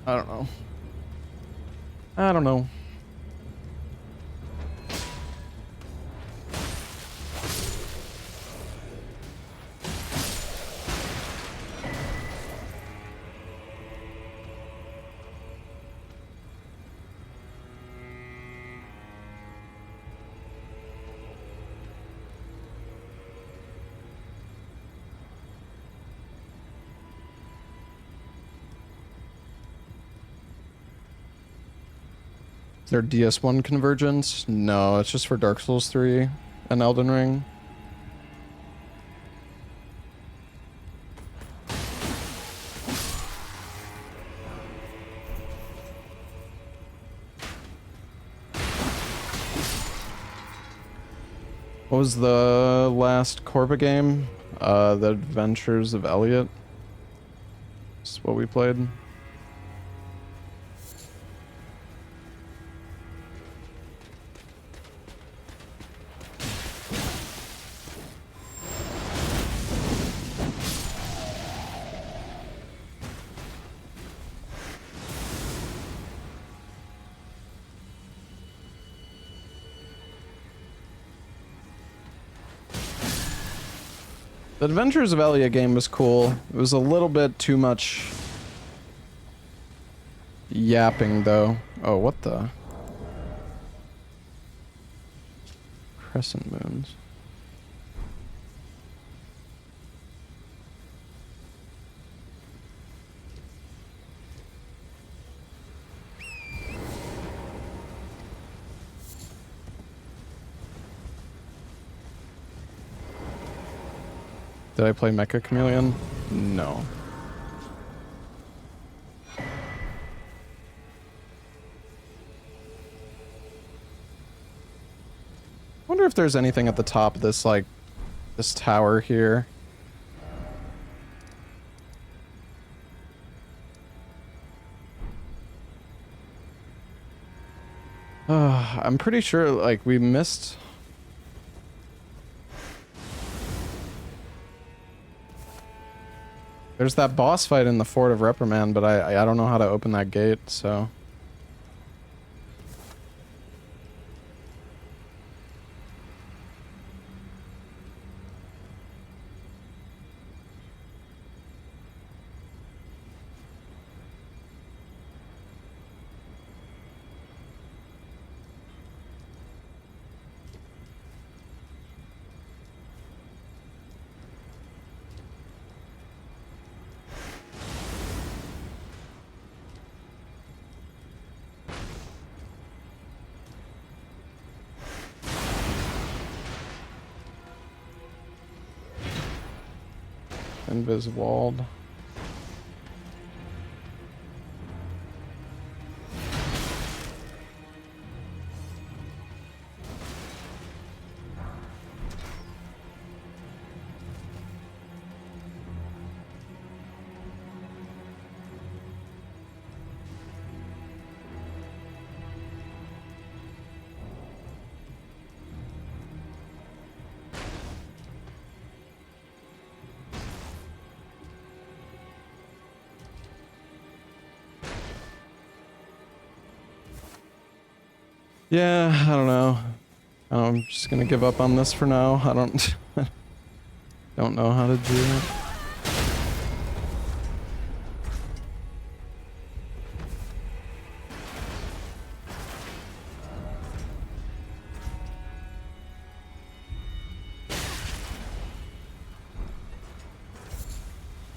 I don't know. I don't know. Is there DS1 Convergence? No, it's just for Dark Souls 3 and Elden Ring. What was the last Corba game? The Adventures of Elliot. That's what we played. The Adventures of Elliot game was cool. It was a little bit too much yapping, though. Oh, what the? Crescent moons. Did I play Mecha Chameleon? No. Wonder if there's anything at the top of this, like, this tower here. I'm pretty sure, like, we missed... There's that boss fight in the Fort of Reprimand, but I don't know how to open that gate, so... Invis-walled. Yeah, I don't know. I'm just gonna give up on this for now. I don't... don't know how to do it.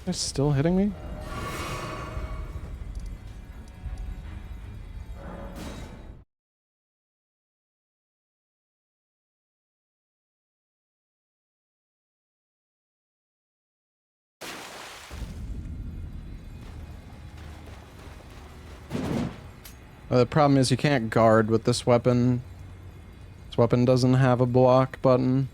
They're still hitting me? The problem is you can't guard with this weapon. This weapon doesn't have a block button.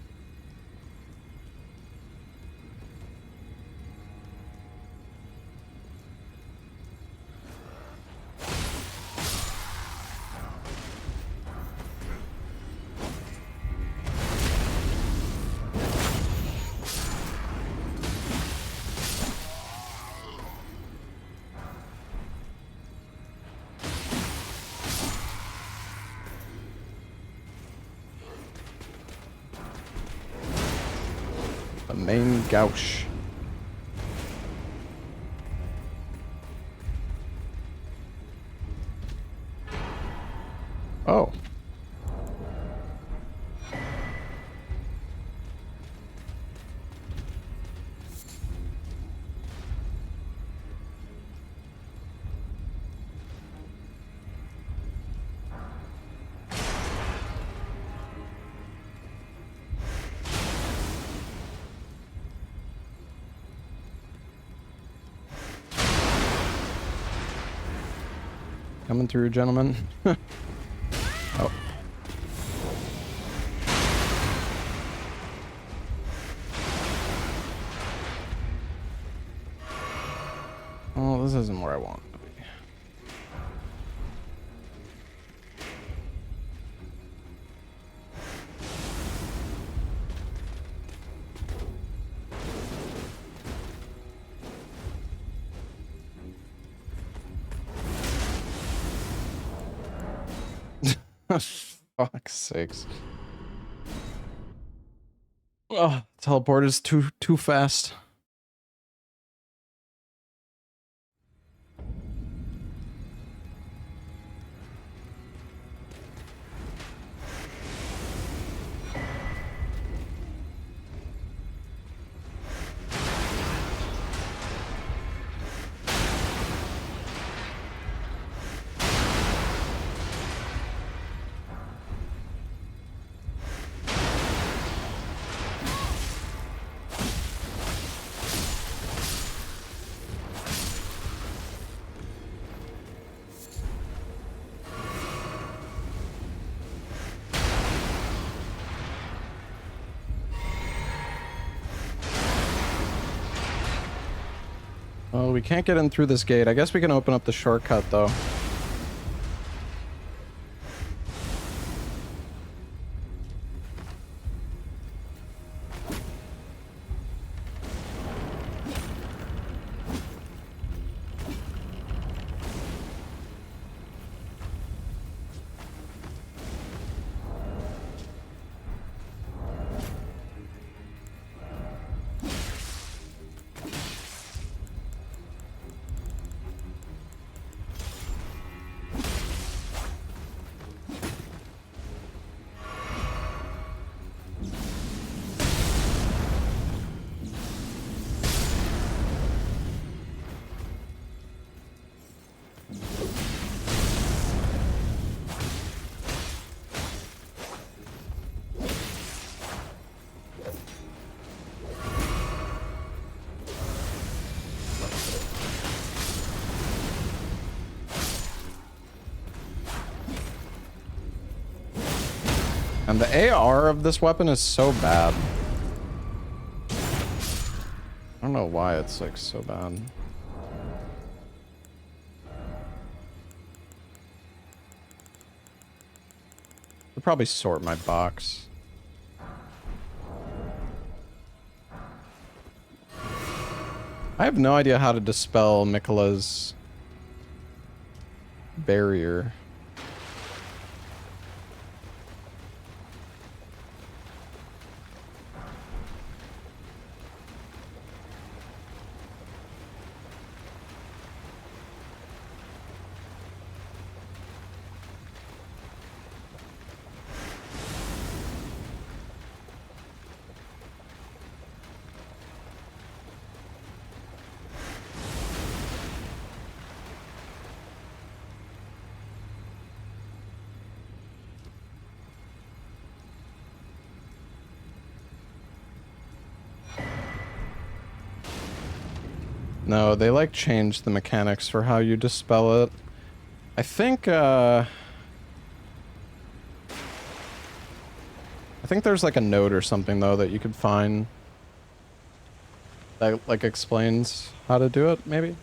main gauche. Oh. Coming through, gentlemen. Oh. Oh, this isn't where I want to be. Fuck's sakes. Oh, teleport is too fast. Oh, we can't get in through this gate. I guess we can open up the shortcut, though. And the AR of this weapon is so bad. I don't know why it's like so bad. I'll probably sort my box. I have no idea how to dispel Mikola's barrier. No, they like changed the mechanics for how you dispel it. I think there's like a note or something though that you could find that like explains how to do it, maybe?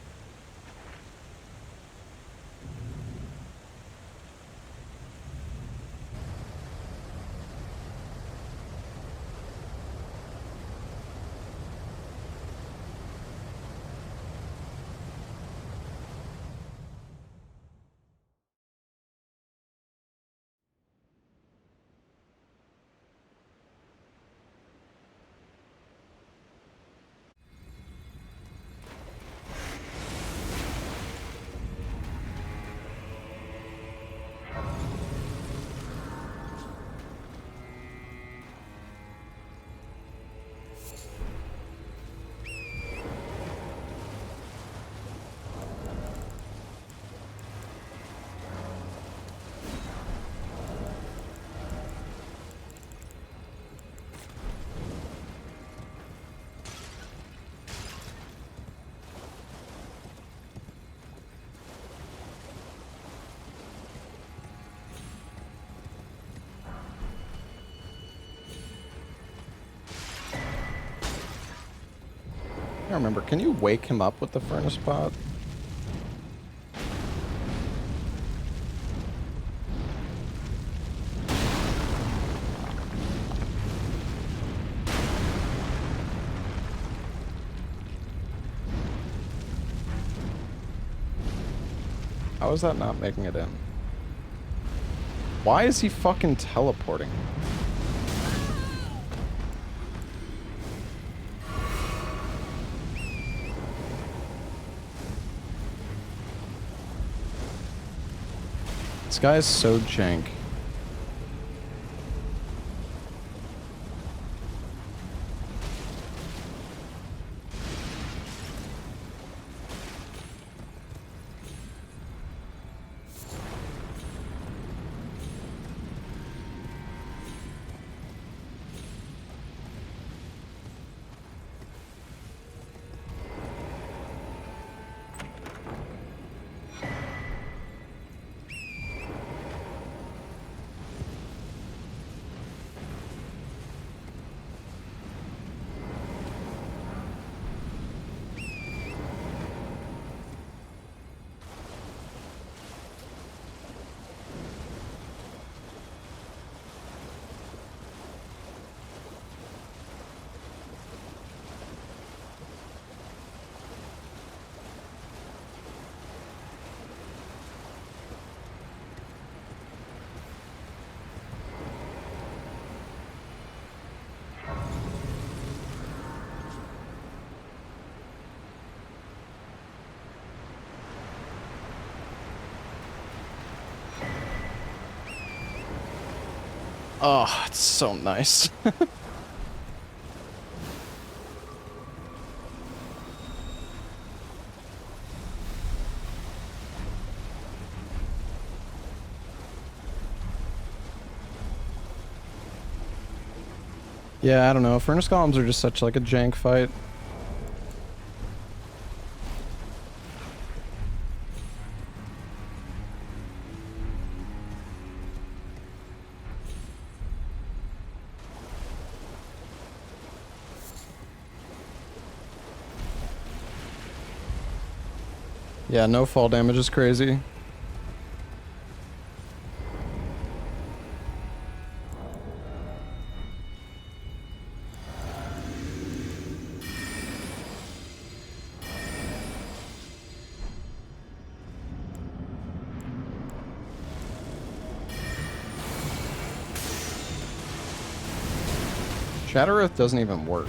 don't remember. Can you wake him up with the furnace pot? How is that not making it in? Why is he fucking teleporting? This guy is so jank. Oh, it's so nice. Yeah, I don't know. Furnace columns are just such like a jank fight. Yeah, no fall damage is crazy. Shatter Earth doesn't even work.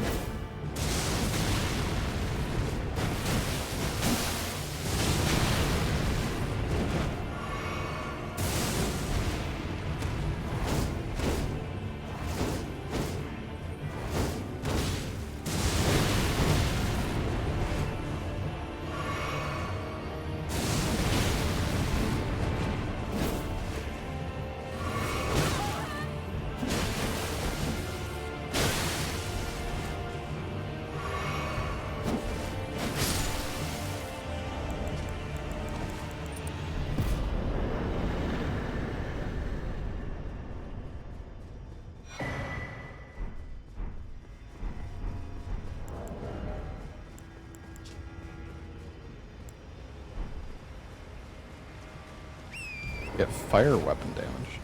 Get fire weapon damage.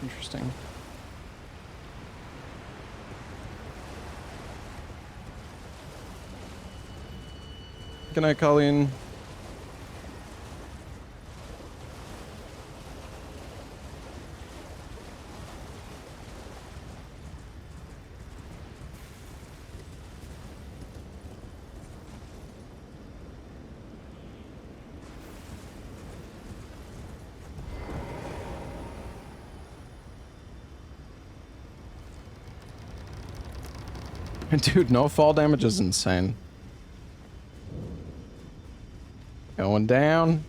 Interesting. Good night, Colleen. Dude, no fall damage is insane. Going down.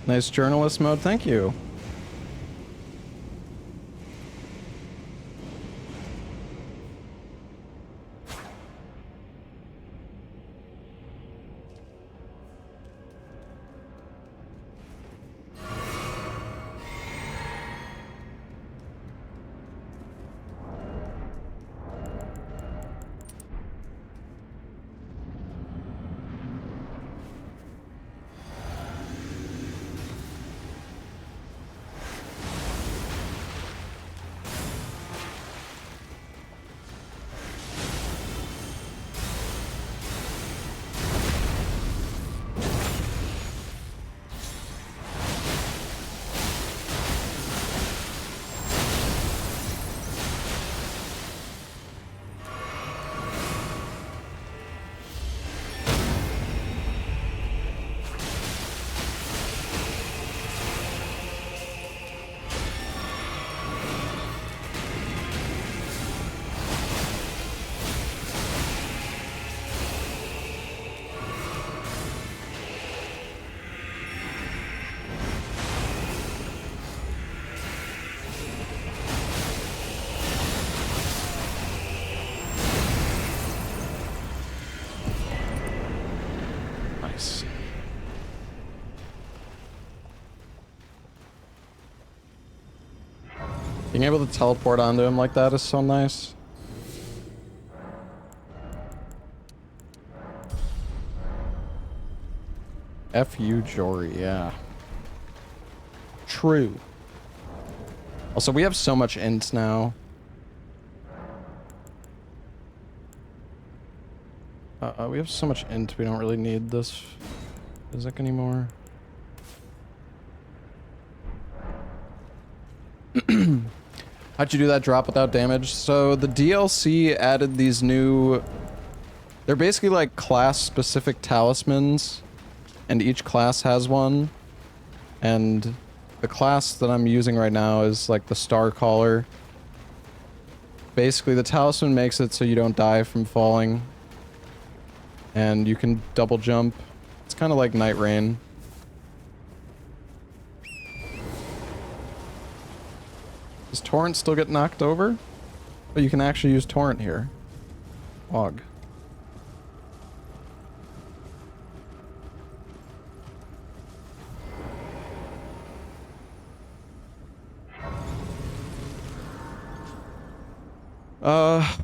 Nice journalist mode, thank you. Nice. Being able to teleport onto him like that is so nice. F you, Jory, yeah. True. Also, we have so much int now. We have so much int, we don't really need this physic anymore. How'd you do that drop without damage? So the DLC added these new... They're basically like class-specific talismans, and each class has one. And the class that I'm using right now is like the Starcaller. Basically, the talisman makes it so you don't die from falling. And you can double jump. It's kind of like Night Rain. Does Torrent still get knocked over? Oh, you can actually use Torrent here. Log.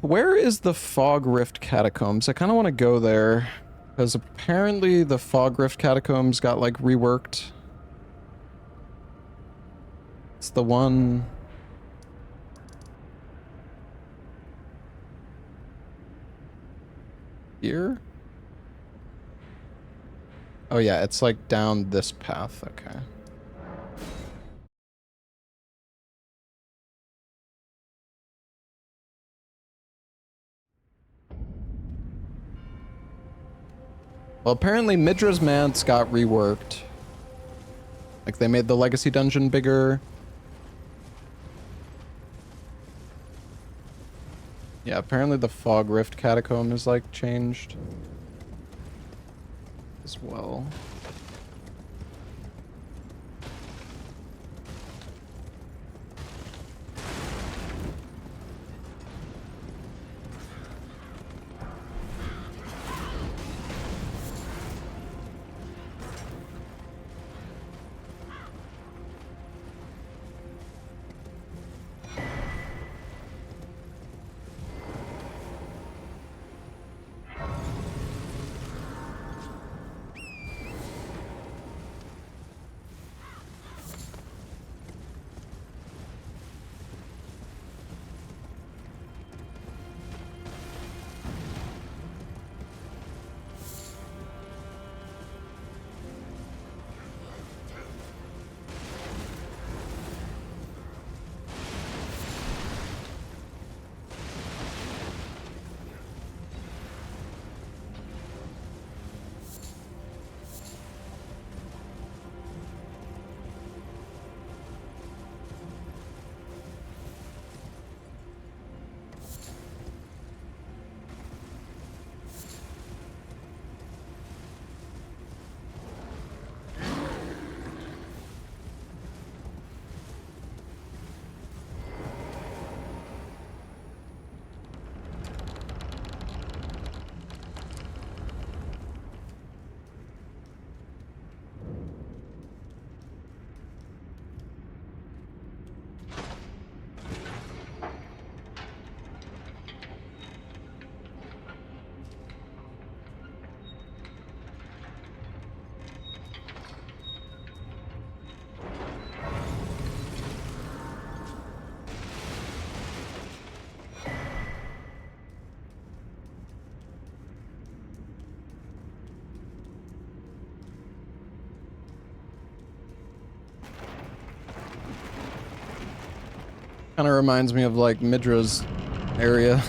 Where is the Fog Rift Catacombs? I kind of want to go there. Because apparently the Fog Rift Catacombs got, like, reworked. It's the one... here? Oh yeah, it's like down this path, okay. Well, apparently Midra's Manse got reworked. Like, they made the Legacy Dungeon bigger. Yeah, apparently the Fog Rift Catacomb is, like, changed as well. Kind of reminds me of like Midra's area.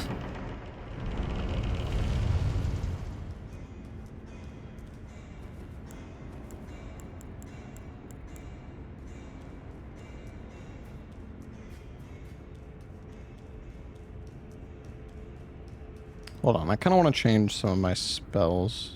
Hold on, I kind of want to change some of my spells.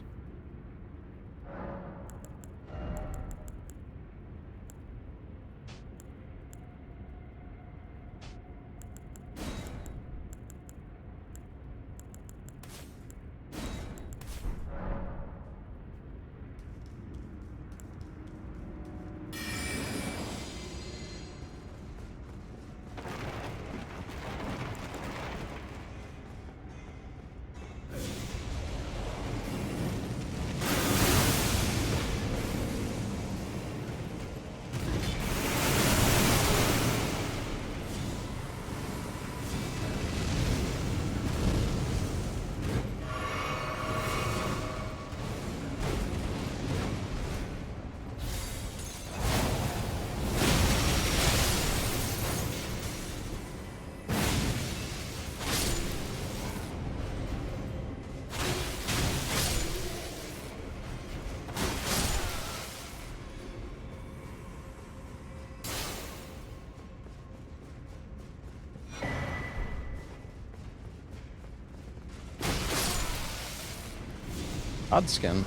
Odd skin.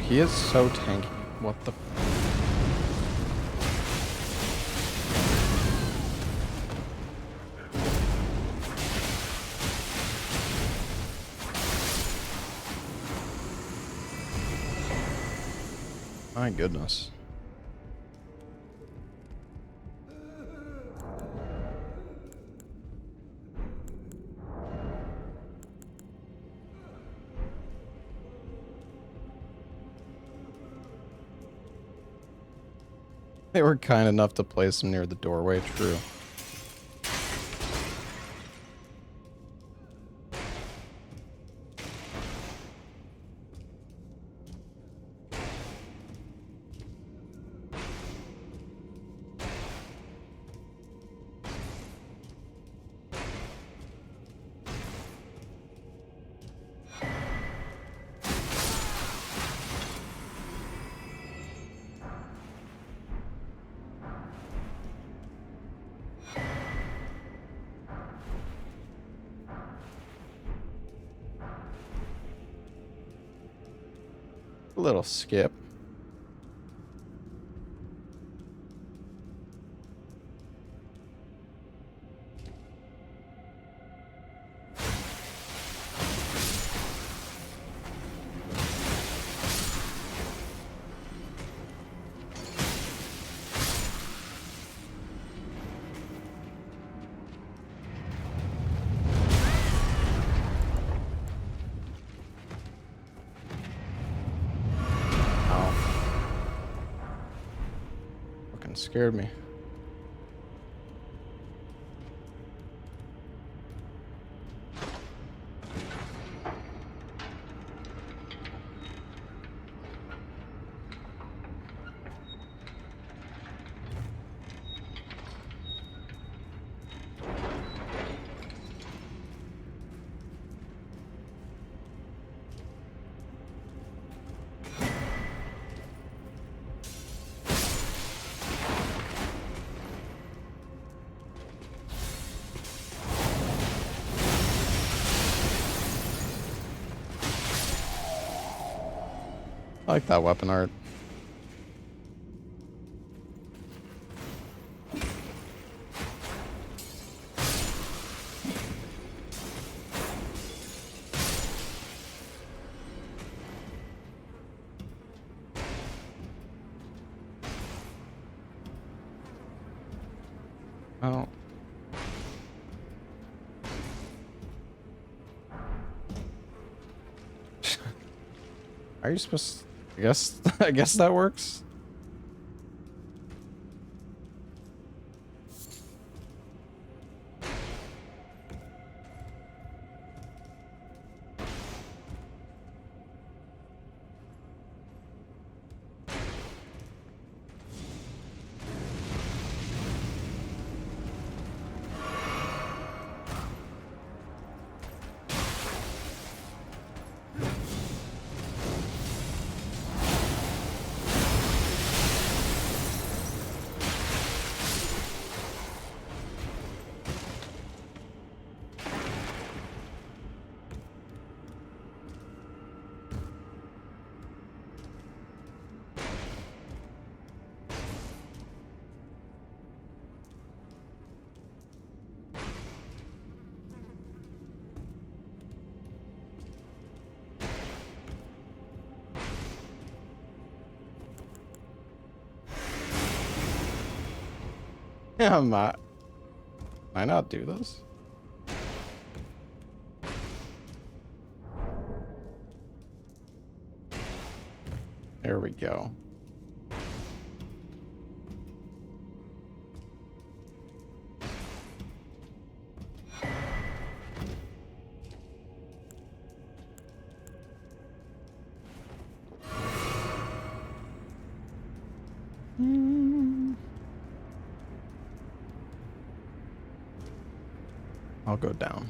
He is so tanky. What the? My goodness. They were kind enough to place him near the doorway, true. A little skip. Scared me. like that weapon art. Oh. Are you supposed to, I guess I guess that works. Yeah, might not do this? There we go. I'll go down.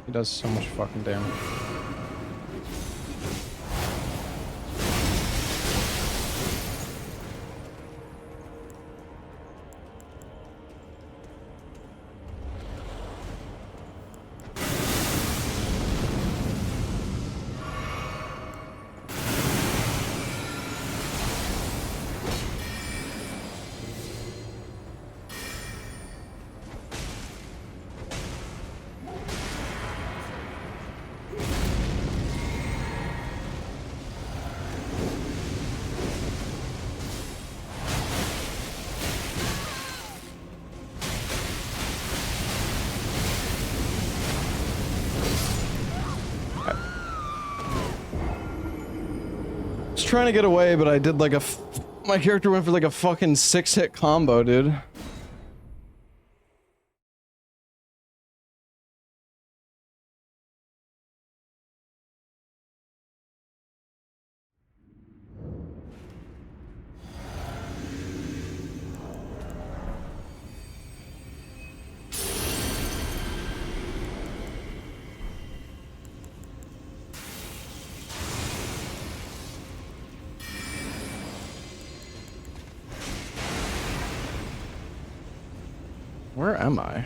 He does so much fucking damage. Trying to get away, but I did like my character went for like a fucking 6-hit combo, dude. Where am I?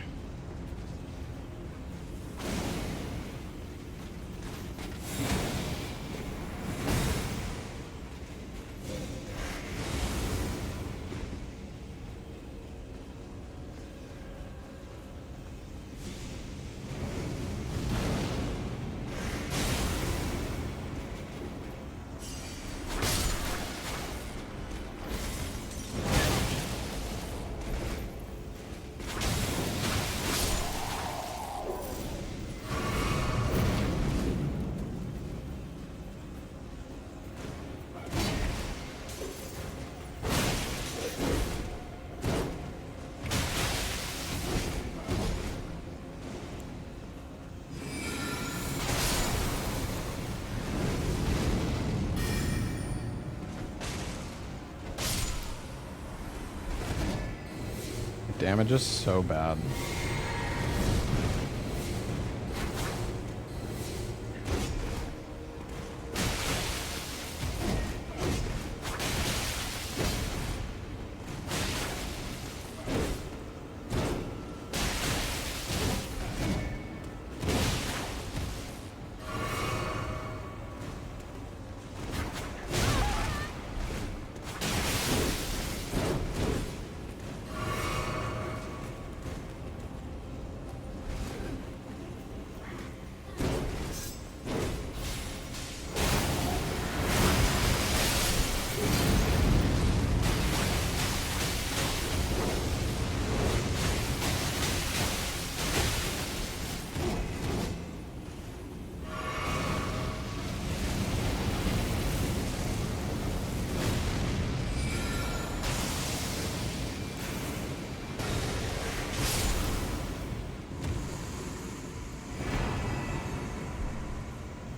damage is so bad.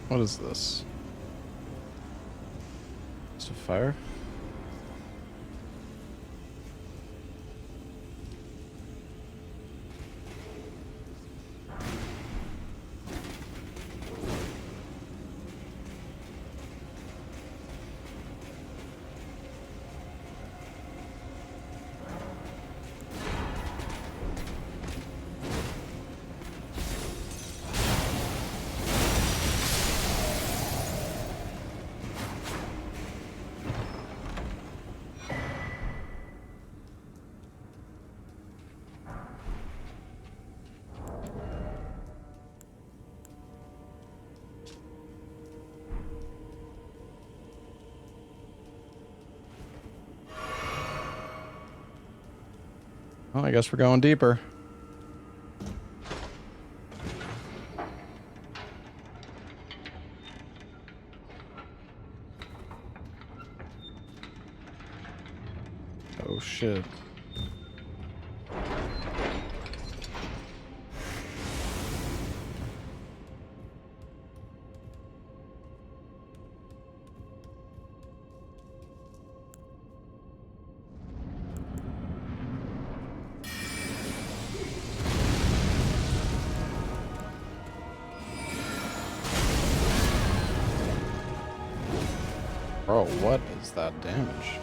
What is this? Just a fire? Well, I guess we're going deeper. Oh shit. Bro, what is that damage?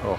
Oh.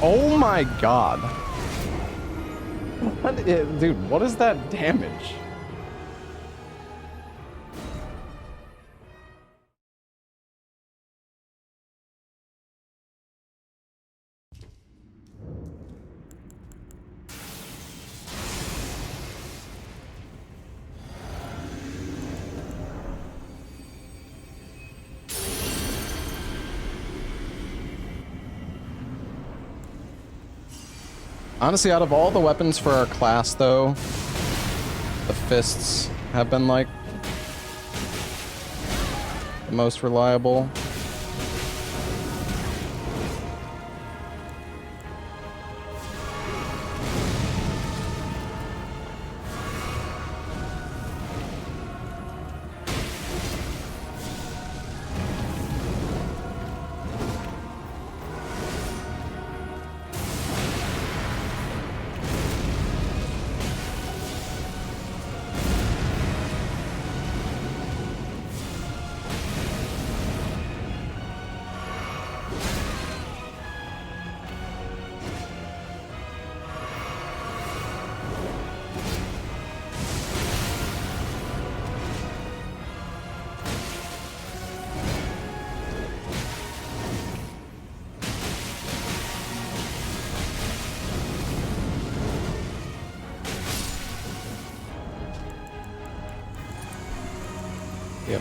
Oh my god. Dude, what is that damage? Honestly, out of all the weapons for our class, though, the fists have been, like, the most reliable.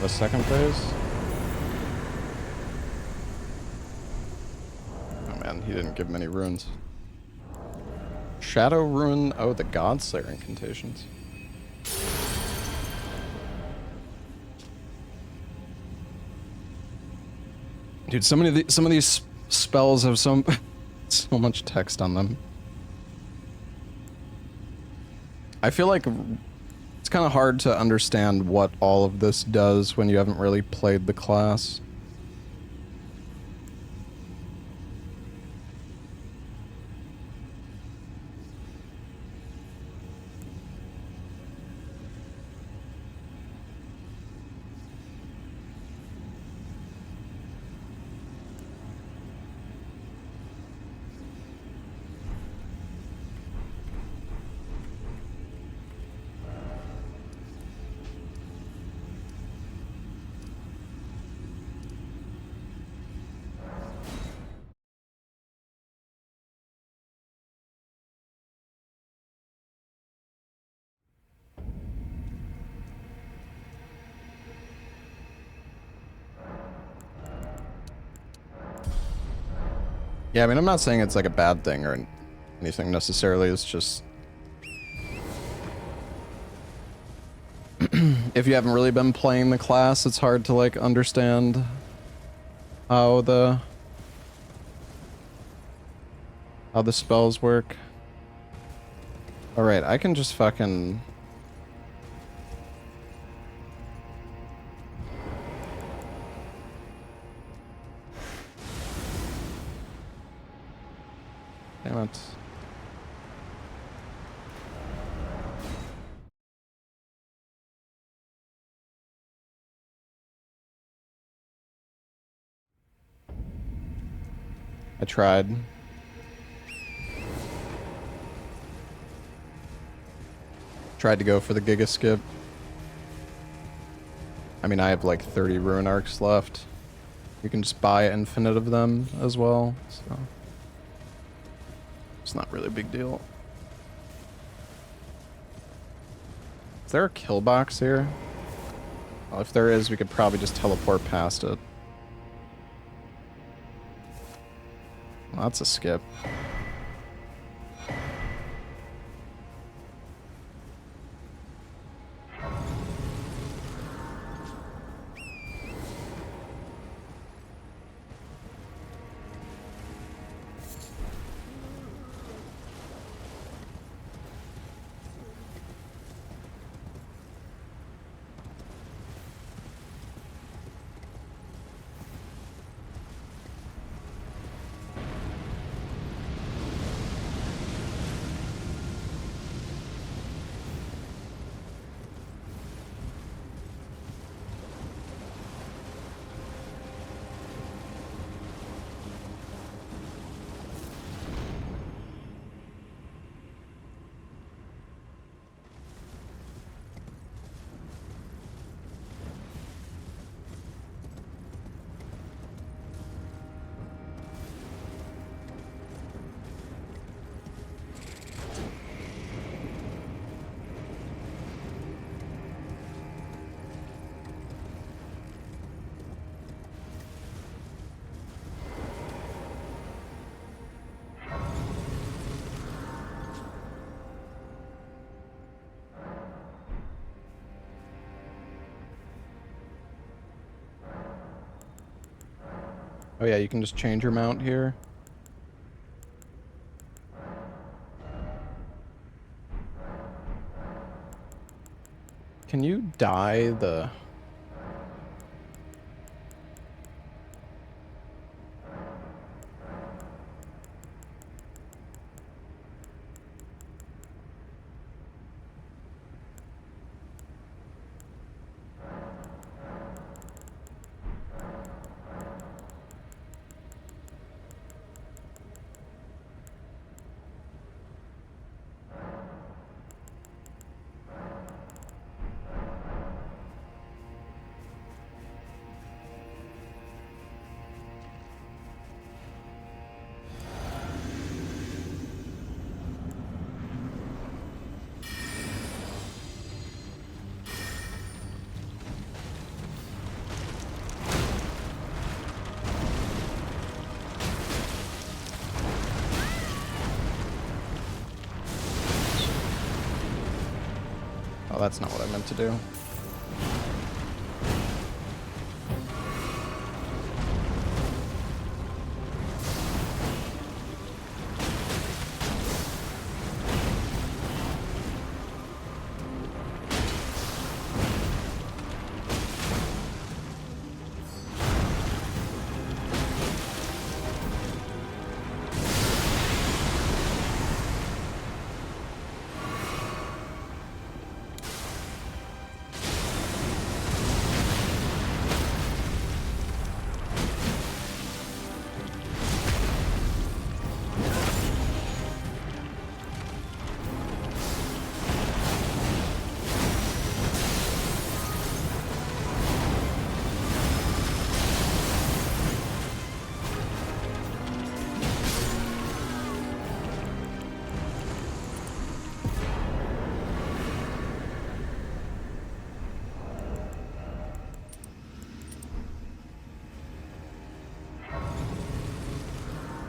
A second phase? Oh man, he didn't give many runes. Shadow rune. Oh, the Godslayer incantations. Dude, some of these spells have so much text on them. I feel like it's kind of hard to understand what all of this does when you haven't really played the class. Yeah, I mean, I'm not saying it's like a bad thing or anything necessarily. It's just if you haven't really been playing the class, it's hard to like understand how the spells work. All right, I can just fucking. Damn it. I tried. Tried to go for the Giga Skip. I mean, I have like 30 rune arcs left. You can just buy infinite of them as well, so it's not really a big deal. Is there a kill box here? Well, if there is, we could probably just teleport past it. Well, that's a skip. Oh yeah, you can just change your mount here. Can you dye the... Oh, that's not what I meant to do.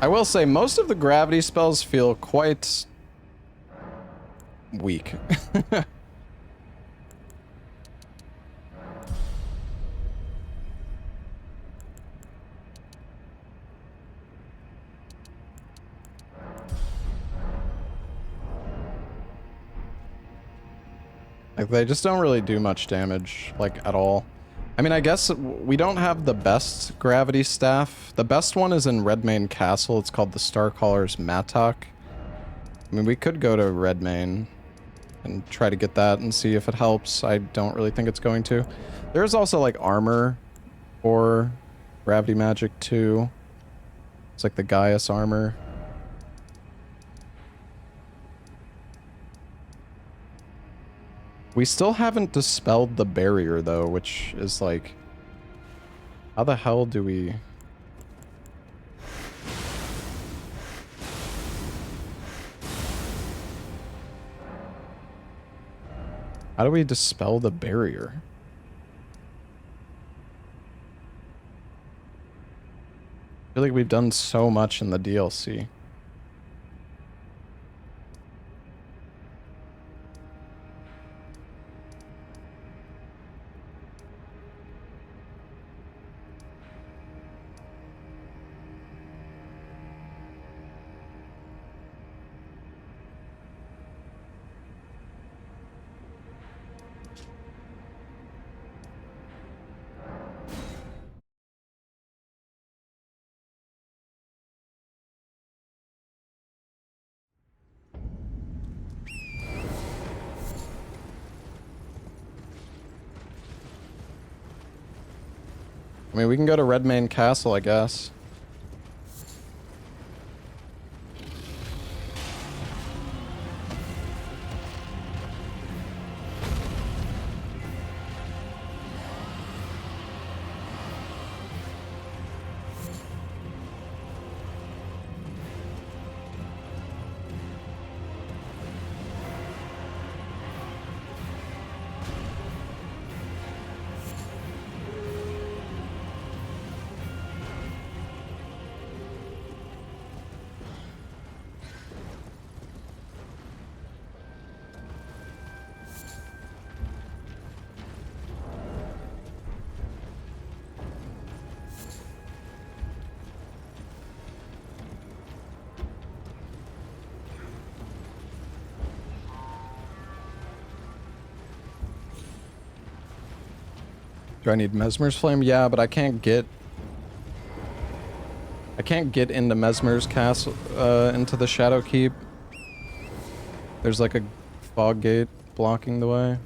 I will say most of the gravity spells feel quite weak. Like, they just don't really do much damage, like, at all. I mean, I guess we don't have the best gravity staff. The best one is in Redmane Castle. It's called the Starcaller's Mattock. I mean, we could go to Redmane and try to get that and see if it helps. I don't really think it's going to. There's also, like, armor or gravity magic, too. It's like the Gaius armor. We still haven't dispelled the barrier, though, which is like... How the hell do we... How do we dispel the barrier? I feel like we've done so much in the DLC. I mean, we can go to Redmane Castle, I guess. Do I need Mesmer's Flame? Yeah, but I can't get... I can't get into Mesmer's Castle, into the Shadow Keep. There's like a fog gate blocking the way.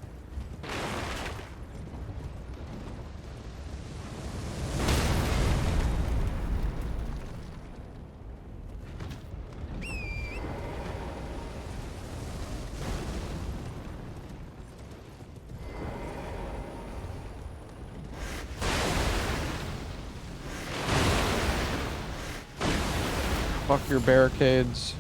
Fuck your barricades.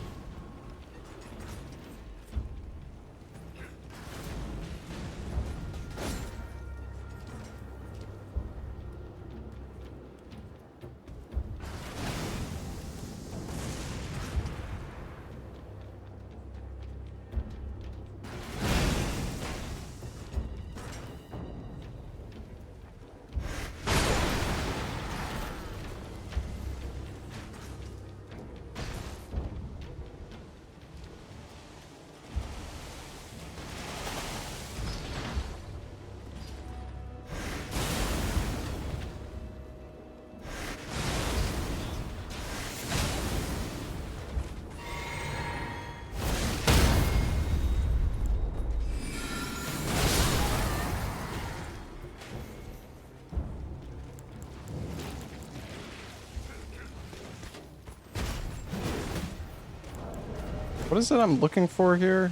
What is it I'm looking for here?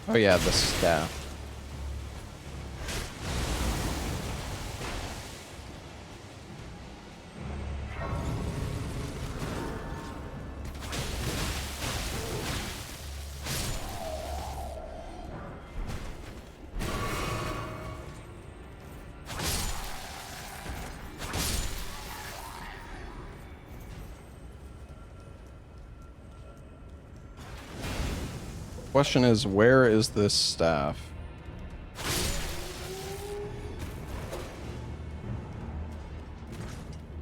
Oh yeah, the staff. Question is, where is this staff?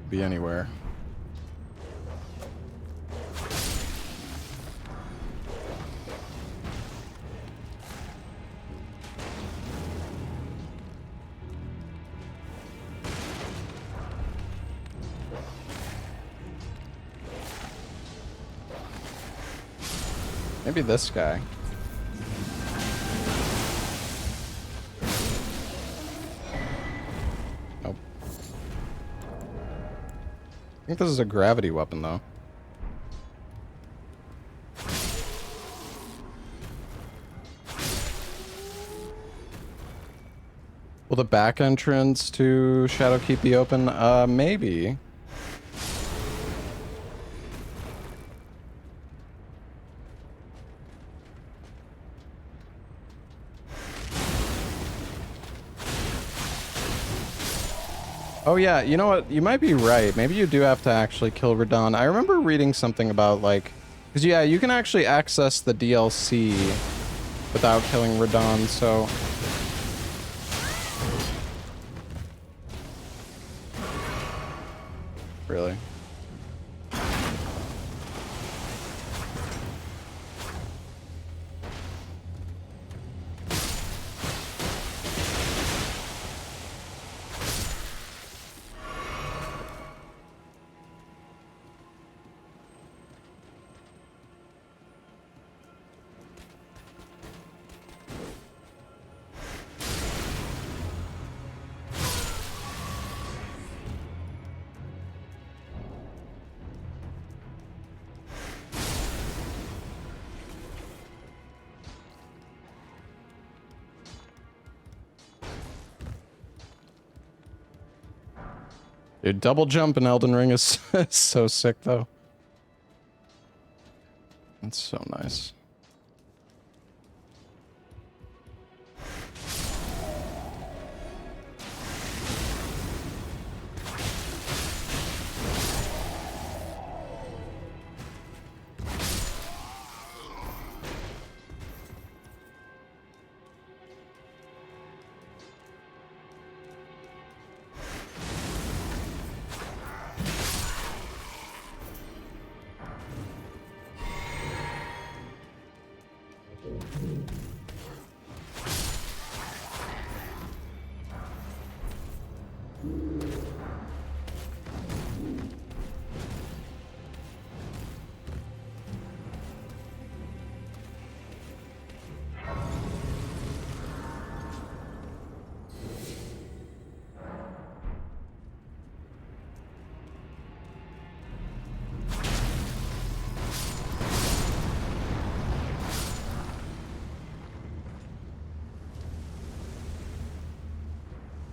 Be anywhere. Maybe this guy. Nope. I think this is a gravity weapon, though. Will the back entrance to Shadowkeep be open? Maybe. Oh yeah, you know what? You might be right. Maybe you do have to actually kill Radon. I remember reading something about, like... Because, yeah, you can actually access the DLC without killing Radon, so... Really? Dude, double jump in Elden Ring is so sick, though. That's so nice.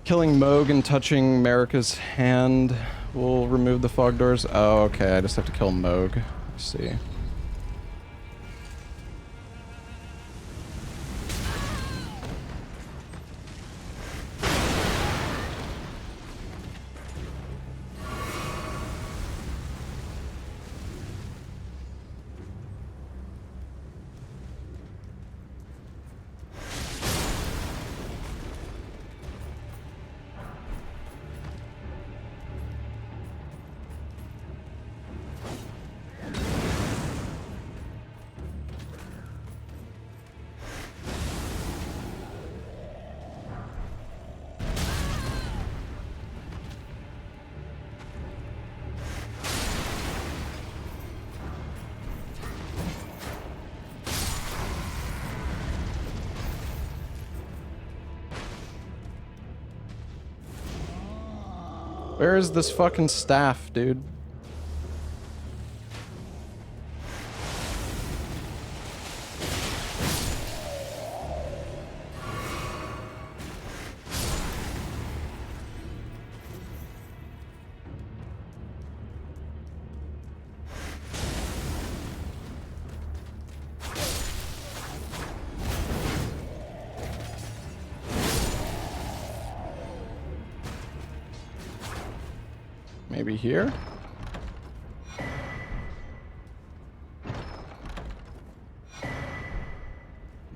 Killing Moog and touching Marika's hand will remove the fog doors. Oh, okay. I just have to kill Moog. I see. Where is this fucking staff, dude? Maybe here?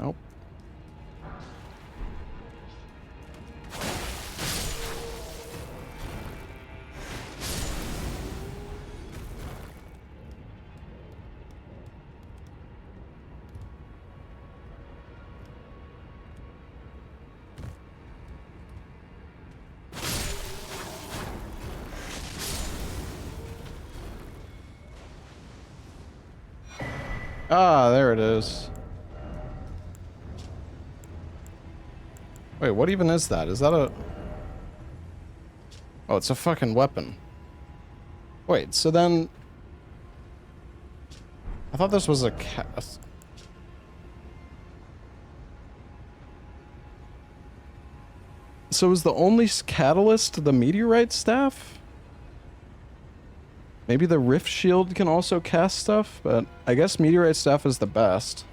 Nope. Ah, there it is. Wait, what even is that? Is that a... Oh, it's a fucking weapon. Wait, so then... I thought this was a So is the only catalyst the meteorite staff? Maybe the rift shield can also cast stuff, but I guess meteorite staff is the best.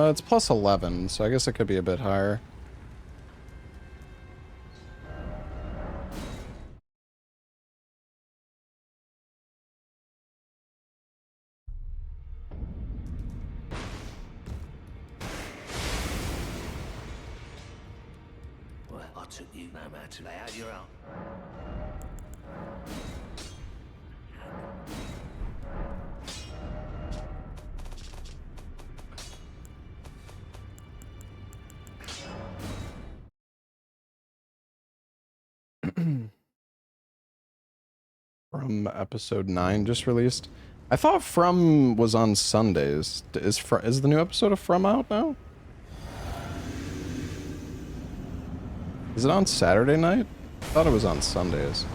It's plus 11, so I guess it could be a bit higher. Well, I took you, Mama, to lay out your own. From episode 9 just released. I thought From was on Sundays. Is the new episode of From out now? Is it on Saturday night? I thought it was on Sundays.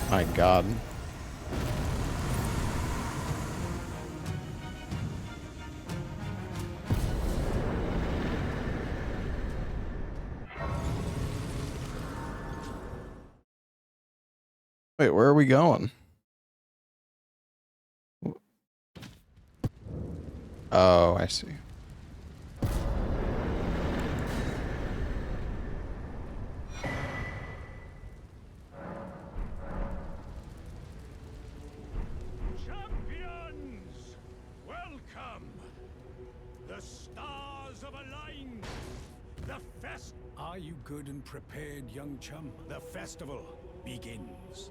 My God. Wait, where are we going? Oh, I see. Champions, welcome. The stars have aligned. The fest. Are you good and prepared, young chum? The festival begins.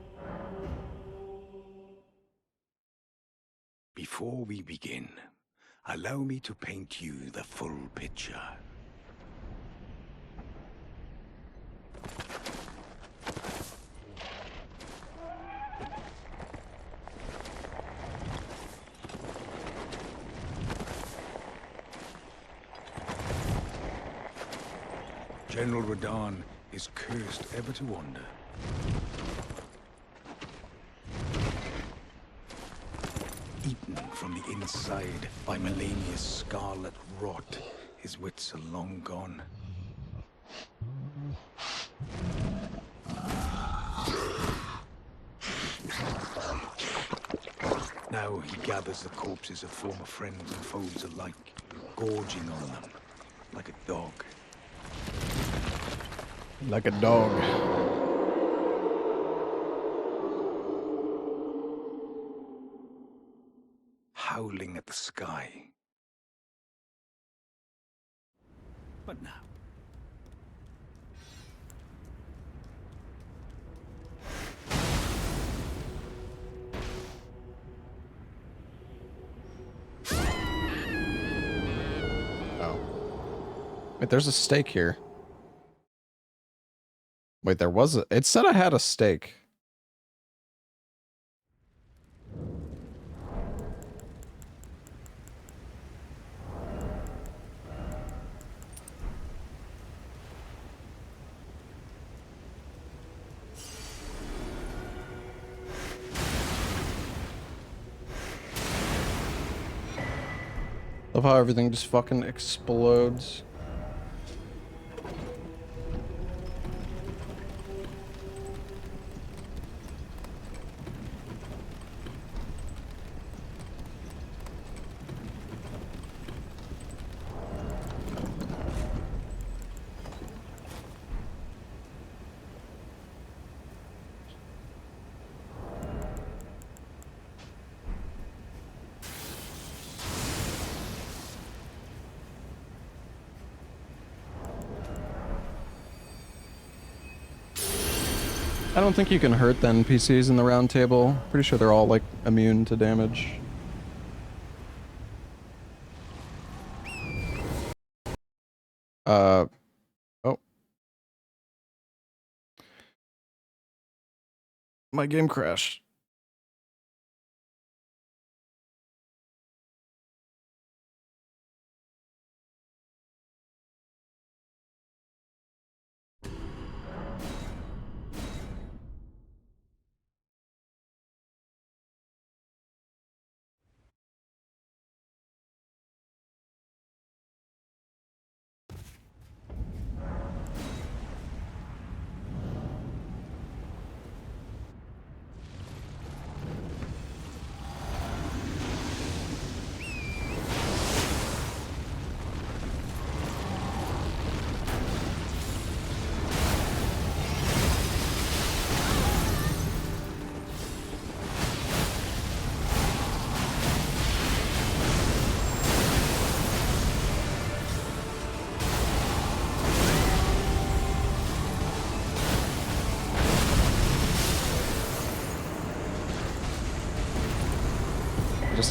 Before we begin, allow me to paint you the full picture. General Radahn is cursed ever to wander. Eaten from the inside by Melania's scarlet rot, his wits are long gone. Now he gathers the corpses of former friends and foes alike, gorging on them like a dog. Like a dog. Howling at the sky. But now, Oh. Wait, there's a stake here. Wait, there was a... It said I had a stake. Love how everything just fucking explodes. I don't think you can hurt the NPCs in the round table. Pretty sure they're all, like, immune to damage. Oh. My game crashed.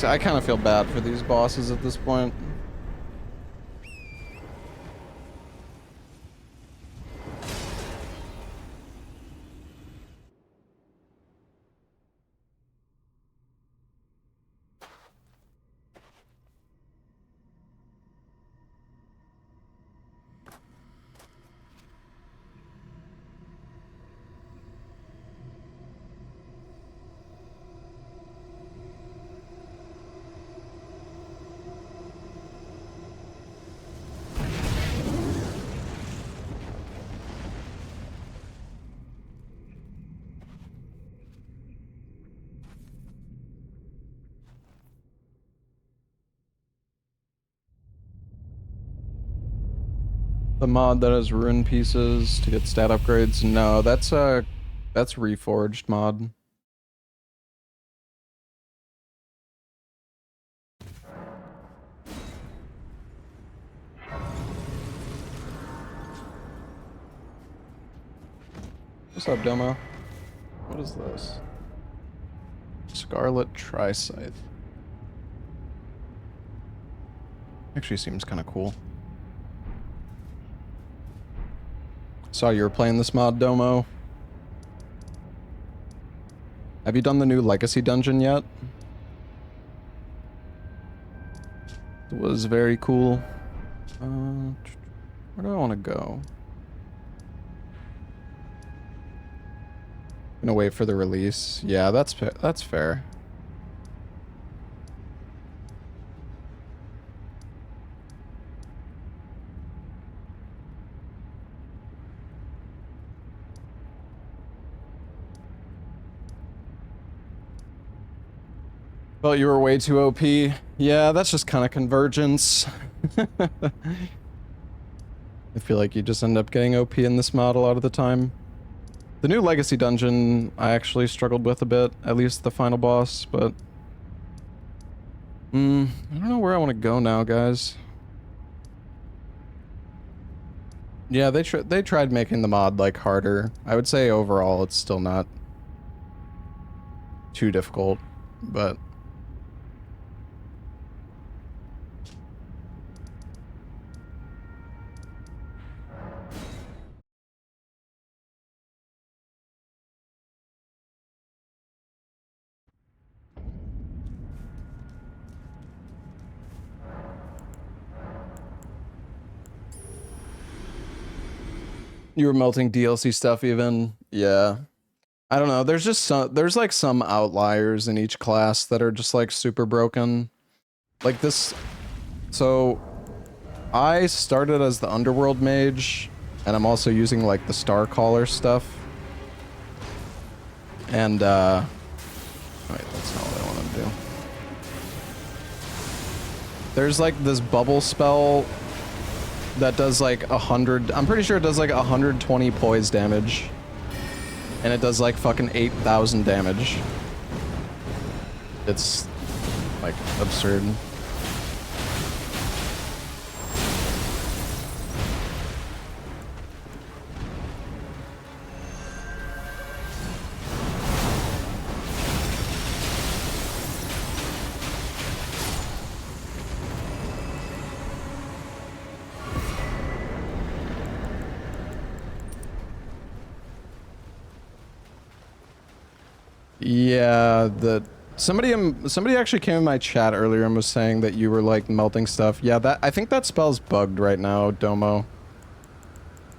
I kind of feel bad for these bosses at this point. The mod that has rune pieces to get stat upgrades? No, that's Reforged mod. What's up, Domo? What is this? Scarlet Tri-Scythe. Actually seems kind of cool. Saw you were playing this mod, Domo. Have you done the new Legacy dungeon yet? It was very cool. Where do I want to go? Gonna wait for the release. Yeah, that's fair. Felt you were way too OP. Yeah, that's just kind of Convergence. I feel like you just end up getting OP in this mod a lot of the time. The new Legacy dungeon I actually struggled with a bit, at least the final boss, but... I don't know where I want to go now, guys. Yeah, they tried making the mod, like, harder. I would say overall it's still not too difficult, but... You were melting DLC stuff even? Yeah. I don't know, there's just there's like some outliers in each class that are just like super broken. Like this So I started as the Underworld mage, and I'm also using like the Starcaller stuff. And wait, that's not what I want to do. There's like this bubble spell that does like 100, I'm pretty sure it does like 120 poise damage. And it does like fucking 8,000 damage. It's like absurd. Yeah, somebody actually came in my chat earlier and was saying that you were like melting stuff. Yeah, that I think that spell's bugged right now, Domo.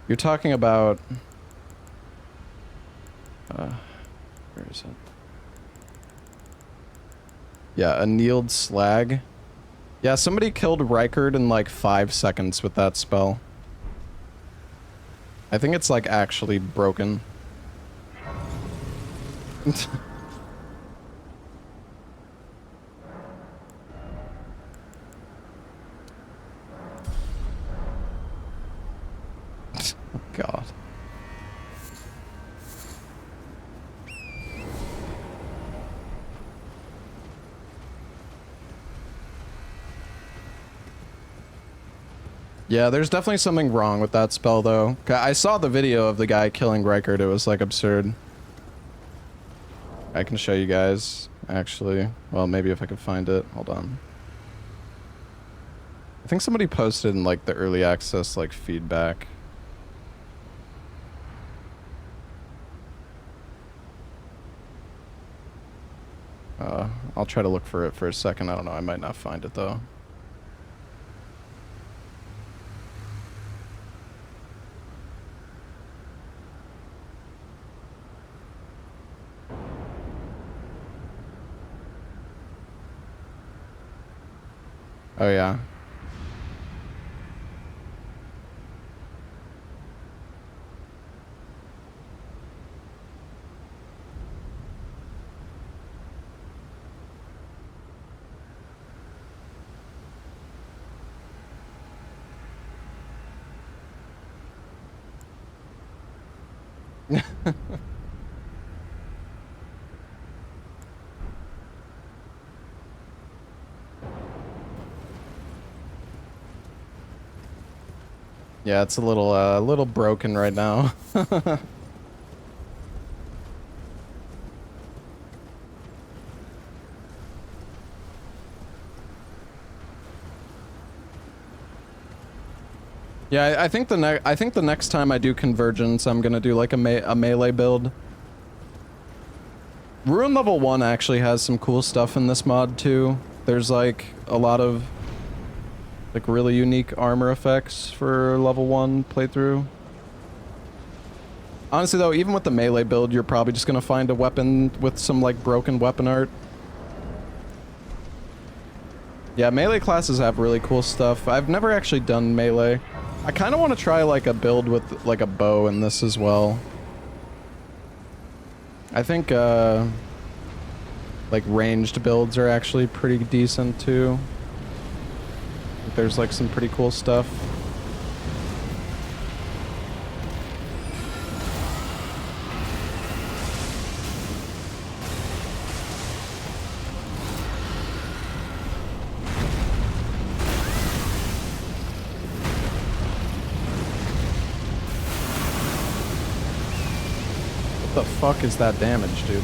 You're talking about where is it? Yeah, annealed slag. Yeah, somebody killed Rykard in like 5 seconds with that spell. I think it's like actually broken. God. Yeah, there's definitely something wrong with that spell, though. I saw the video of the guy killing Rykard. It was, like, absurd. I can show you guys, actually. Well, maybe if I could find it. Hold on. I think somebody posted in, like, the early access, like, feedback. I'll try to look for it for a second. I don't know. I might not find it, though. Oh, yeah. Yeah, it's a little broken right now. Yeah, I think the next time I do Convergence, I'm gonna do like a melee build. Ruin level 1 actually has some cool stuff in this mod too. There's like a lot of like really unique armor effects for level 1 playthrough. Honestly though, even with the melee build, you're probably just gonna find a weapon with some like broken weapon art. Yeah, melee classes have really cool stuff. I've never actually done melee. I kind of want to try like a build with like a bow in this as well. I think like ranged builds are actually pretty decent too. There's like some pretty cool stuff. What the fuck is that damage, dude?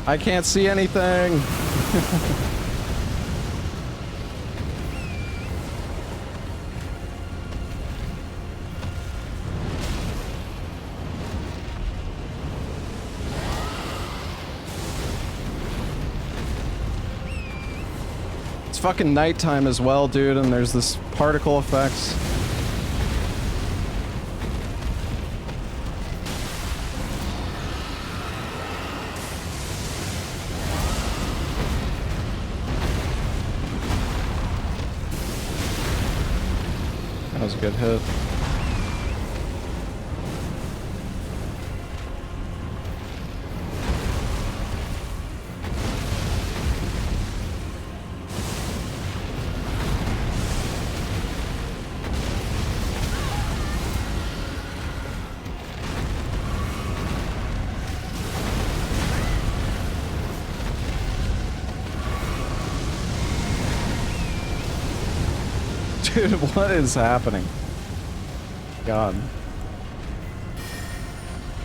I can't see anything. It's fucking nighttime as well, dude, and there's this particle effects. That was a good hit. Dude, what is happening? God.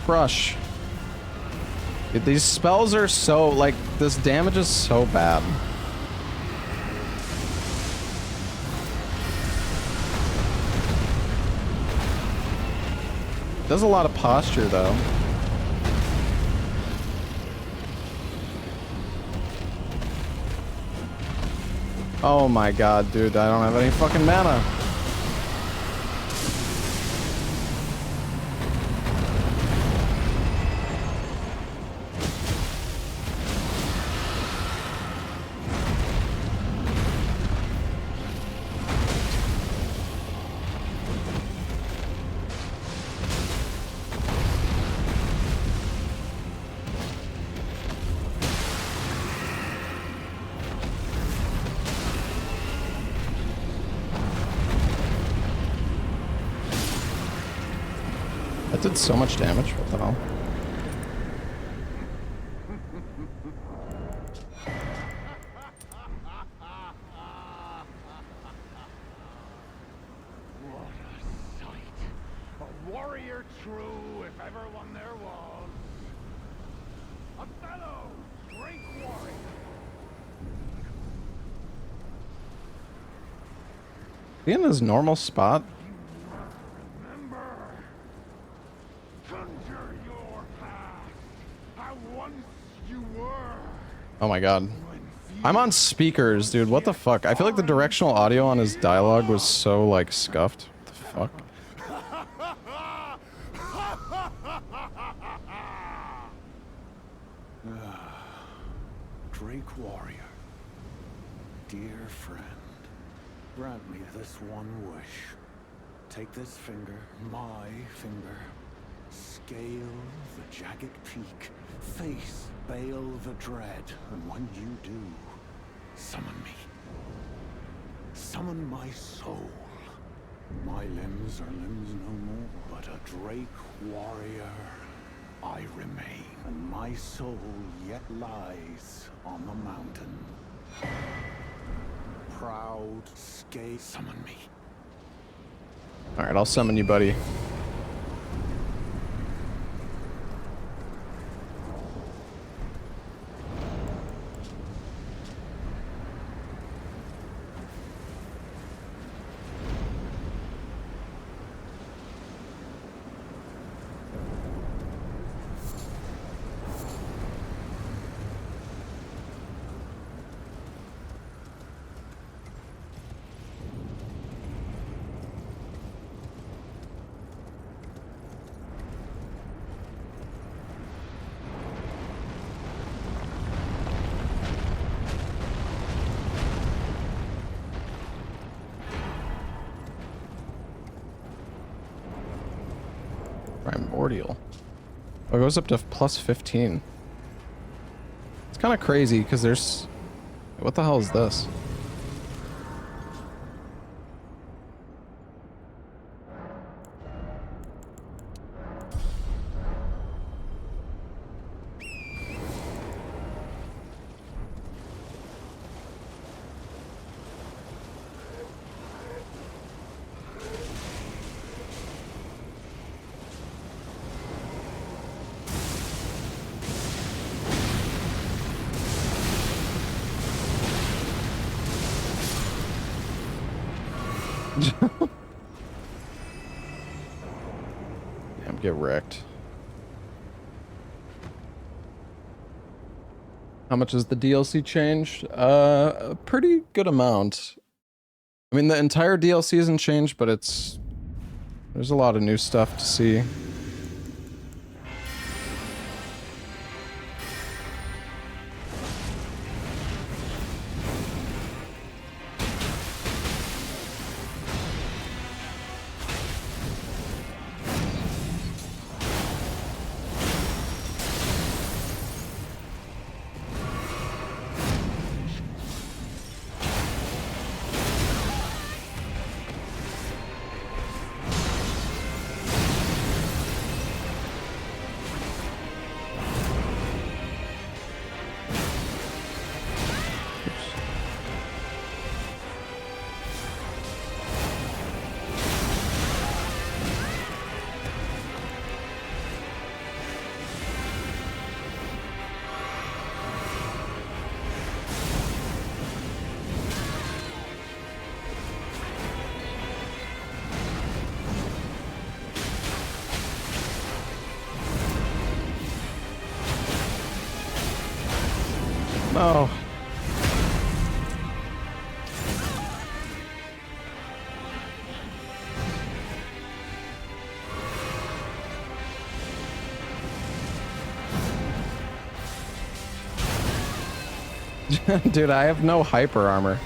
Crush. Dude, these spells are so, like, this damage is so bad. Does a lot of posture, though. Oh my god, dude, I don't have any fucking mana. That did so much damage. What the hell? What a sight! A warrior true, if ever one there was. A fellow great warrior. He in his normal spot? Remember, conjure your past. How once you were. Oh my god. I'm on speakers, dude. What the fuck? I feel like the directional audio on his dialogue was so, like, scuffed. What the fuck? Drake warrior, dear friend, grant me this one wish. Take this finger, my finger, scale the jagged peak, face Bale the dread, and when you do, summon me. Summon my soul. My limbs are limbs no more, but a Drake warrior I remain, and my soul yet lies on the mountain. Proud scale, summon me. Alright, I'll summon you, buddy. Primordial. Oh, it goes up to plus 15. It's kind of crazy because there's... What the hell is this? Damn, get wrecked. How much has the DLC changed? A pretty good amount. I mean, the entire DLC isn't changed, but there's a lot of new stuff to see. No. Dude, I have no hyper armor.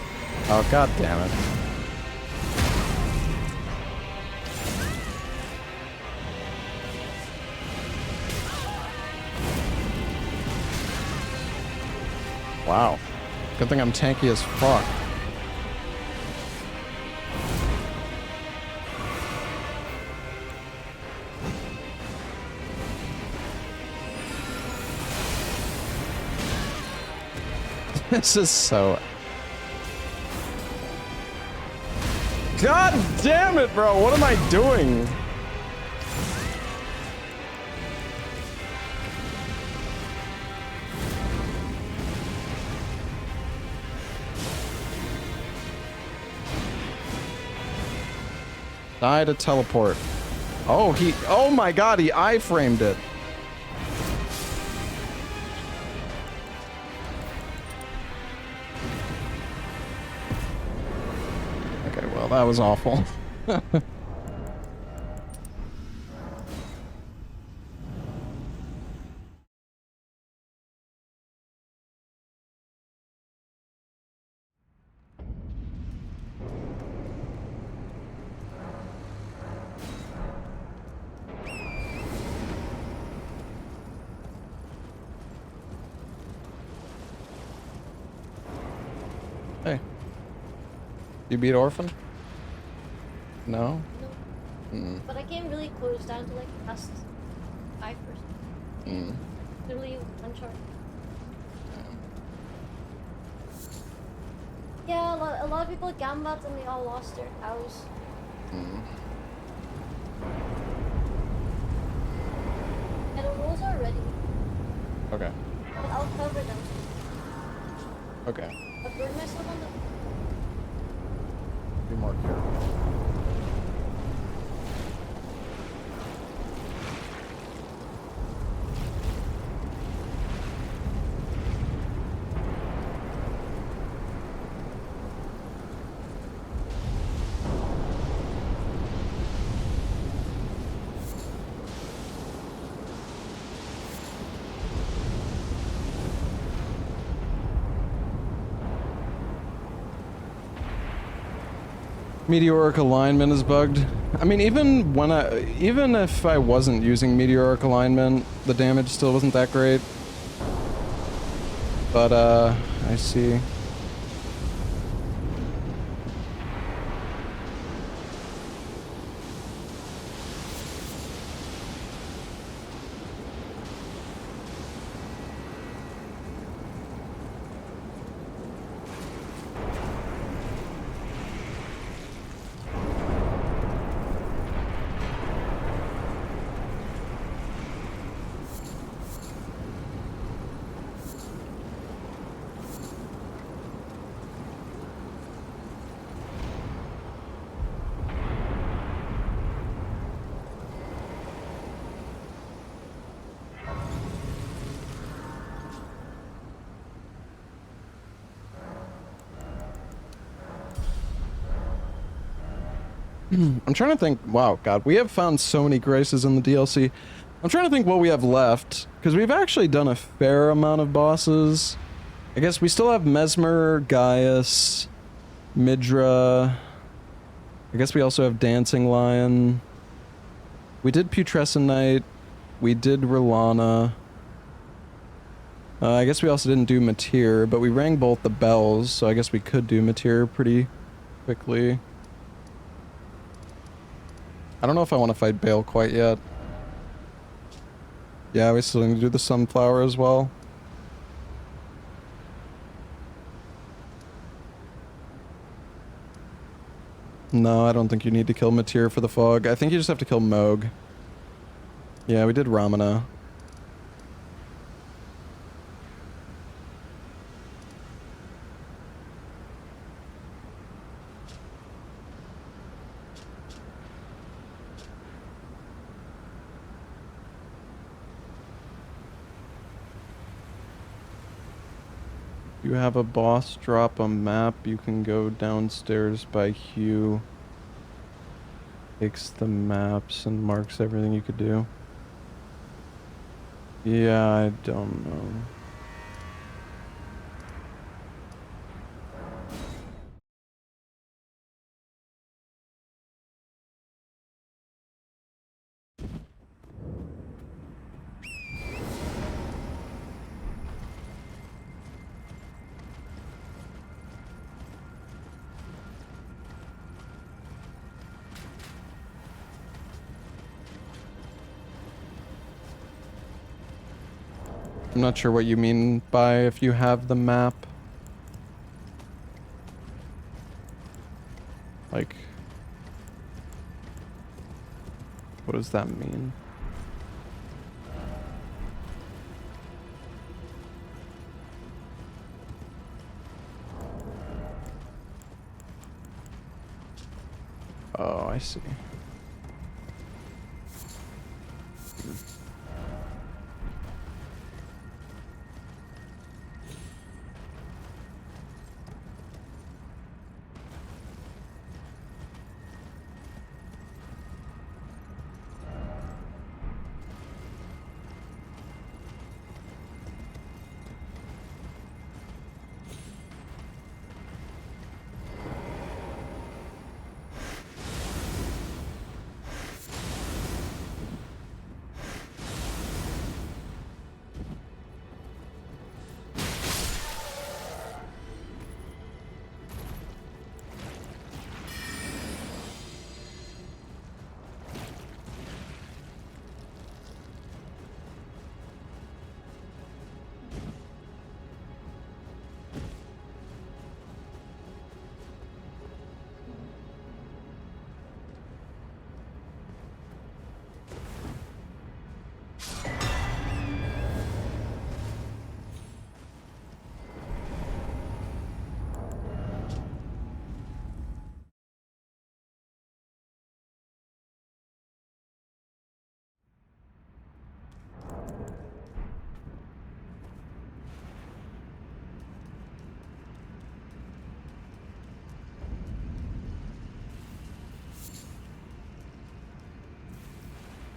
Oh, god damn it. Wow. Good thing I'm tanky as fuck. This is so... God damn it, bro! What am I doing? Die to teleport. Oh, oh my god, he iframed it. Okay, well, that was awful. Hey. You beat Orphan? No? No. Mm. But I came really close down to like past 5%. Literally one shot. Yeah, a lot of people gambat and they all lost their cows. I don't know those already. Okay. But I'll cover them. Okay. I burned myself on them. Be more careful. Meteoric alignment is bugged. I mean, even if I wasn't using meteoric alignment, the damage still wasn't that great. But I see. I'm trying to think. Wow, God, we have found so many graces in the DLC. I'm trying to think what we have left, because we've actually done a fair amount of bosses. I guess we still have Mesmer, Gaius, Midra. I guess we also have Dancing Lion. We did Putrescent Knight. We did Rilana. I guess we also didn't do Matir, but we rang both the bells, so I guess we could do Matir pretty quickly. I don't know if I want to fight Bale quite yet. Yeah, we still need to do the Sunflower as well. No, I don't think you need to kill Matir for the fog. I think you just have to kill Moog. Yeah, we did Ramana. You have a boss drop a map, you can go downstairs by Hugh. Takes the maps and marks everything you could do. Yeah, I don't know. I'm not sure what you mean by if you have the map. Like, what does that mean? Oh, I see.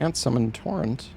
Can't summon Torrent.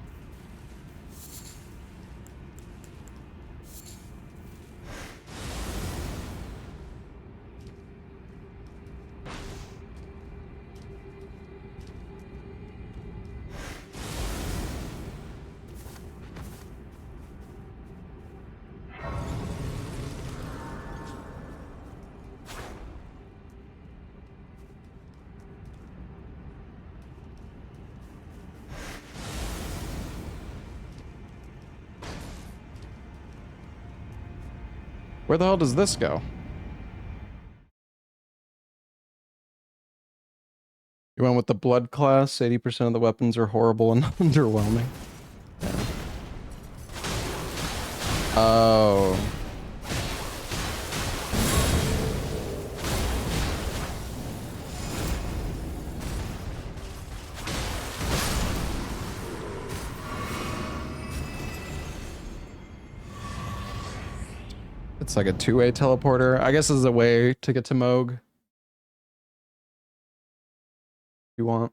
Where the hell does this go? You went with the blood class. 80% of the weapons are horrible and underwhelming. Yeah. Oh. It's like a two-way teleporter. I guess this is a way to get to Moog. you want.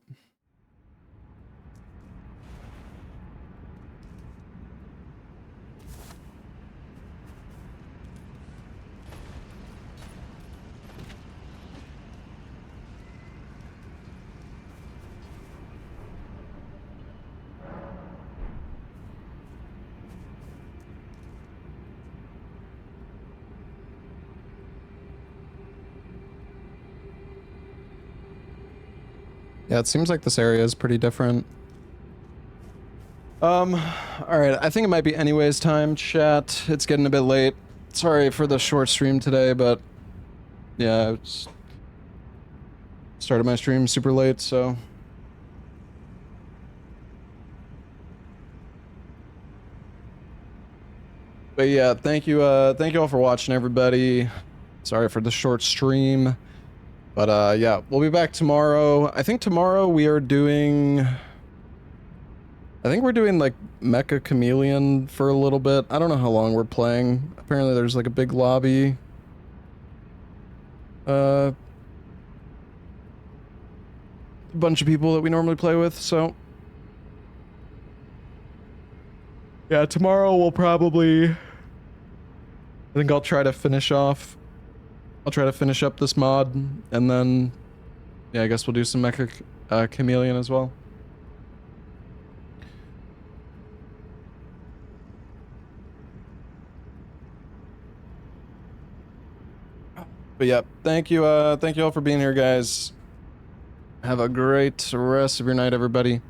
Yeah, it seems like this area is pretty different. Alright, I think it might be anyways time, chat. It's getting a bit late. Sorry for the short stream today, but yeah, I started my stream super late, so. But yeah, thank you all for watching, everybody. Sorry for the short stream. But yeah, we'll be back tomorrow. I think tomorrow we are doing... I think we're doing like Mecha Chameleon for a little bit. I don't know how long we're playing. Apparently there's like a big lobby. A bunch of people that we normally play with, so... Yeah, tomorrow we'll probably... I think I'll try to finish off... I'll try to finish up this mod, and then... Yeah, I guess we'll do some Mecha Chameleon as well. But yeah, thank you all for being here, guys. Have a great rest of your night, everybody.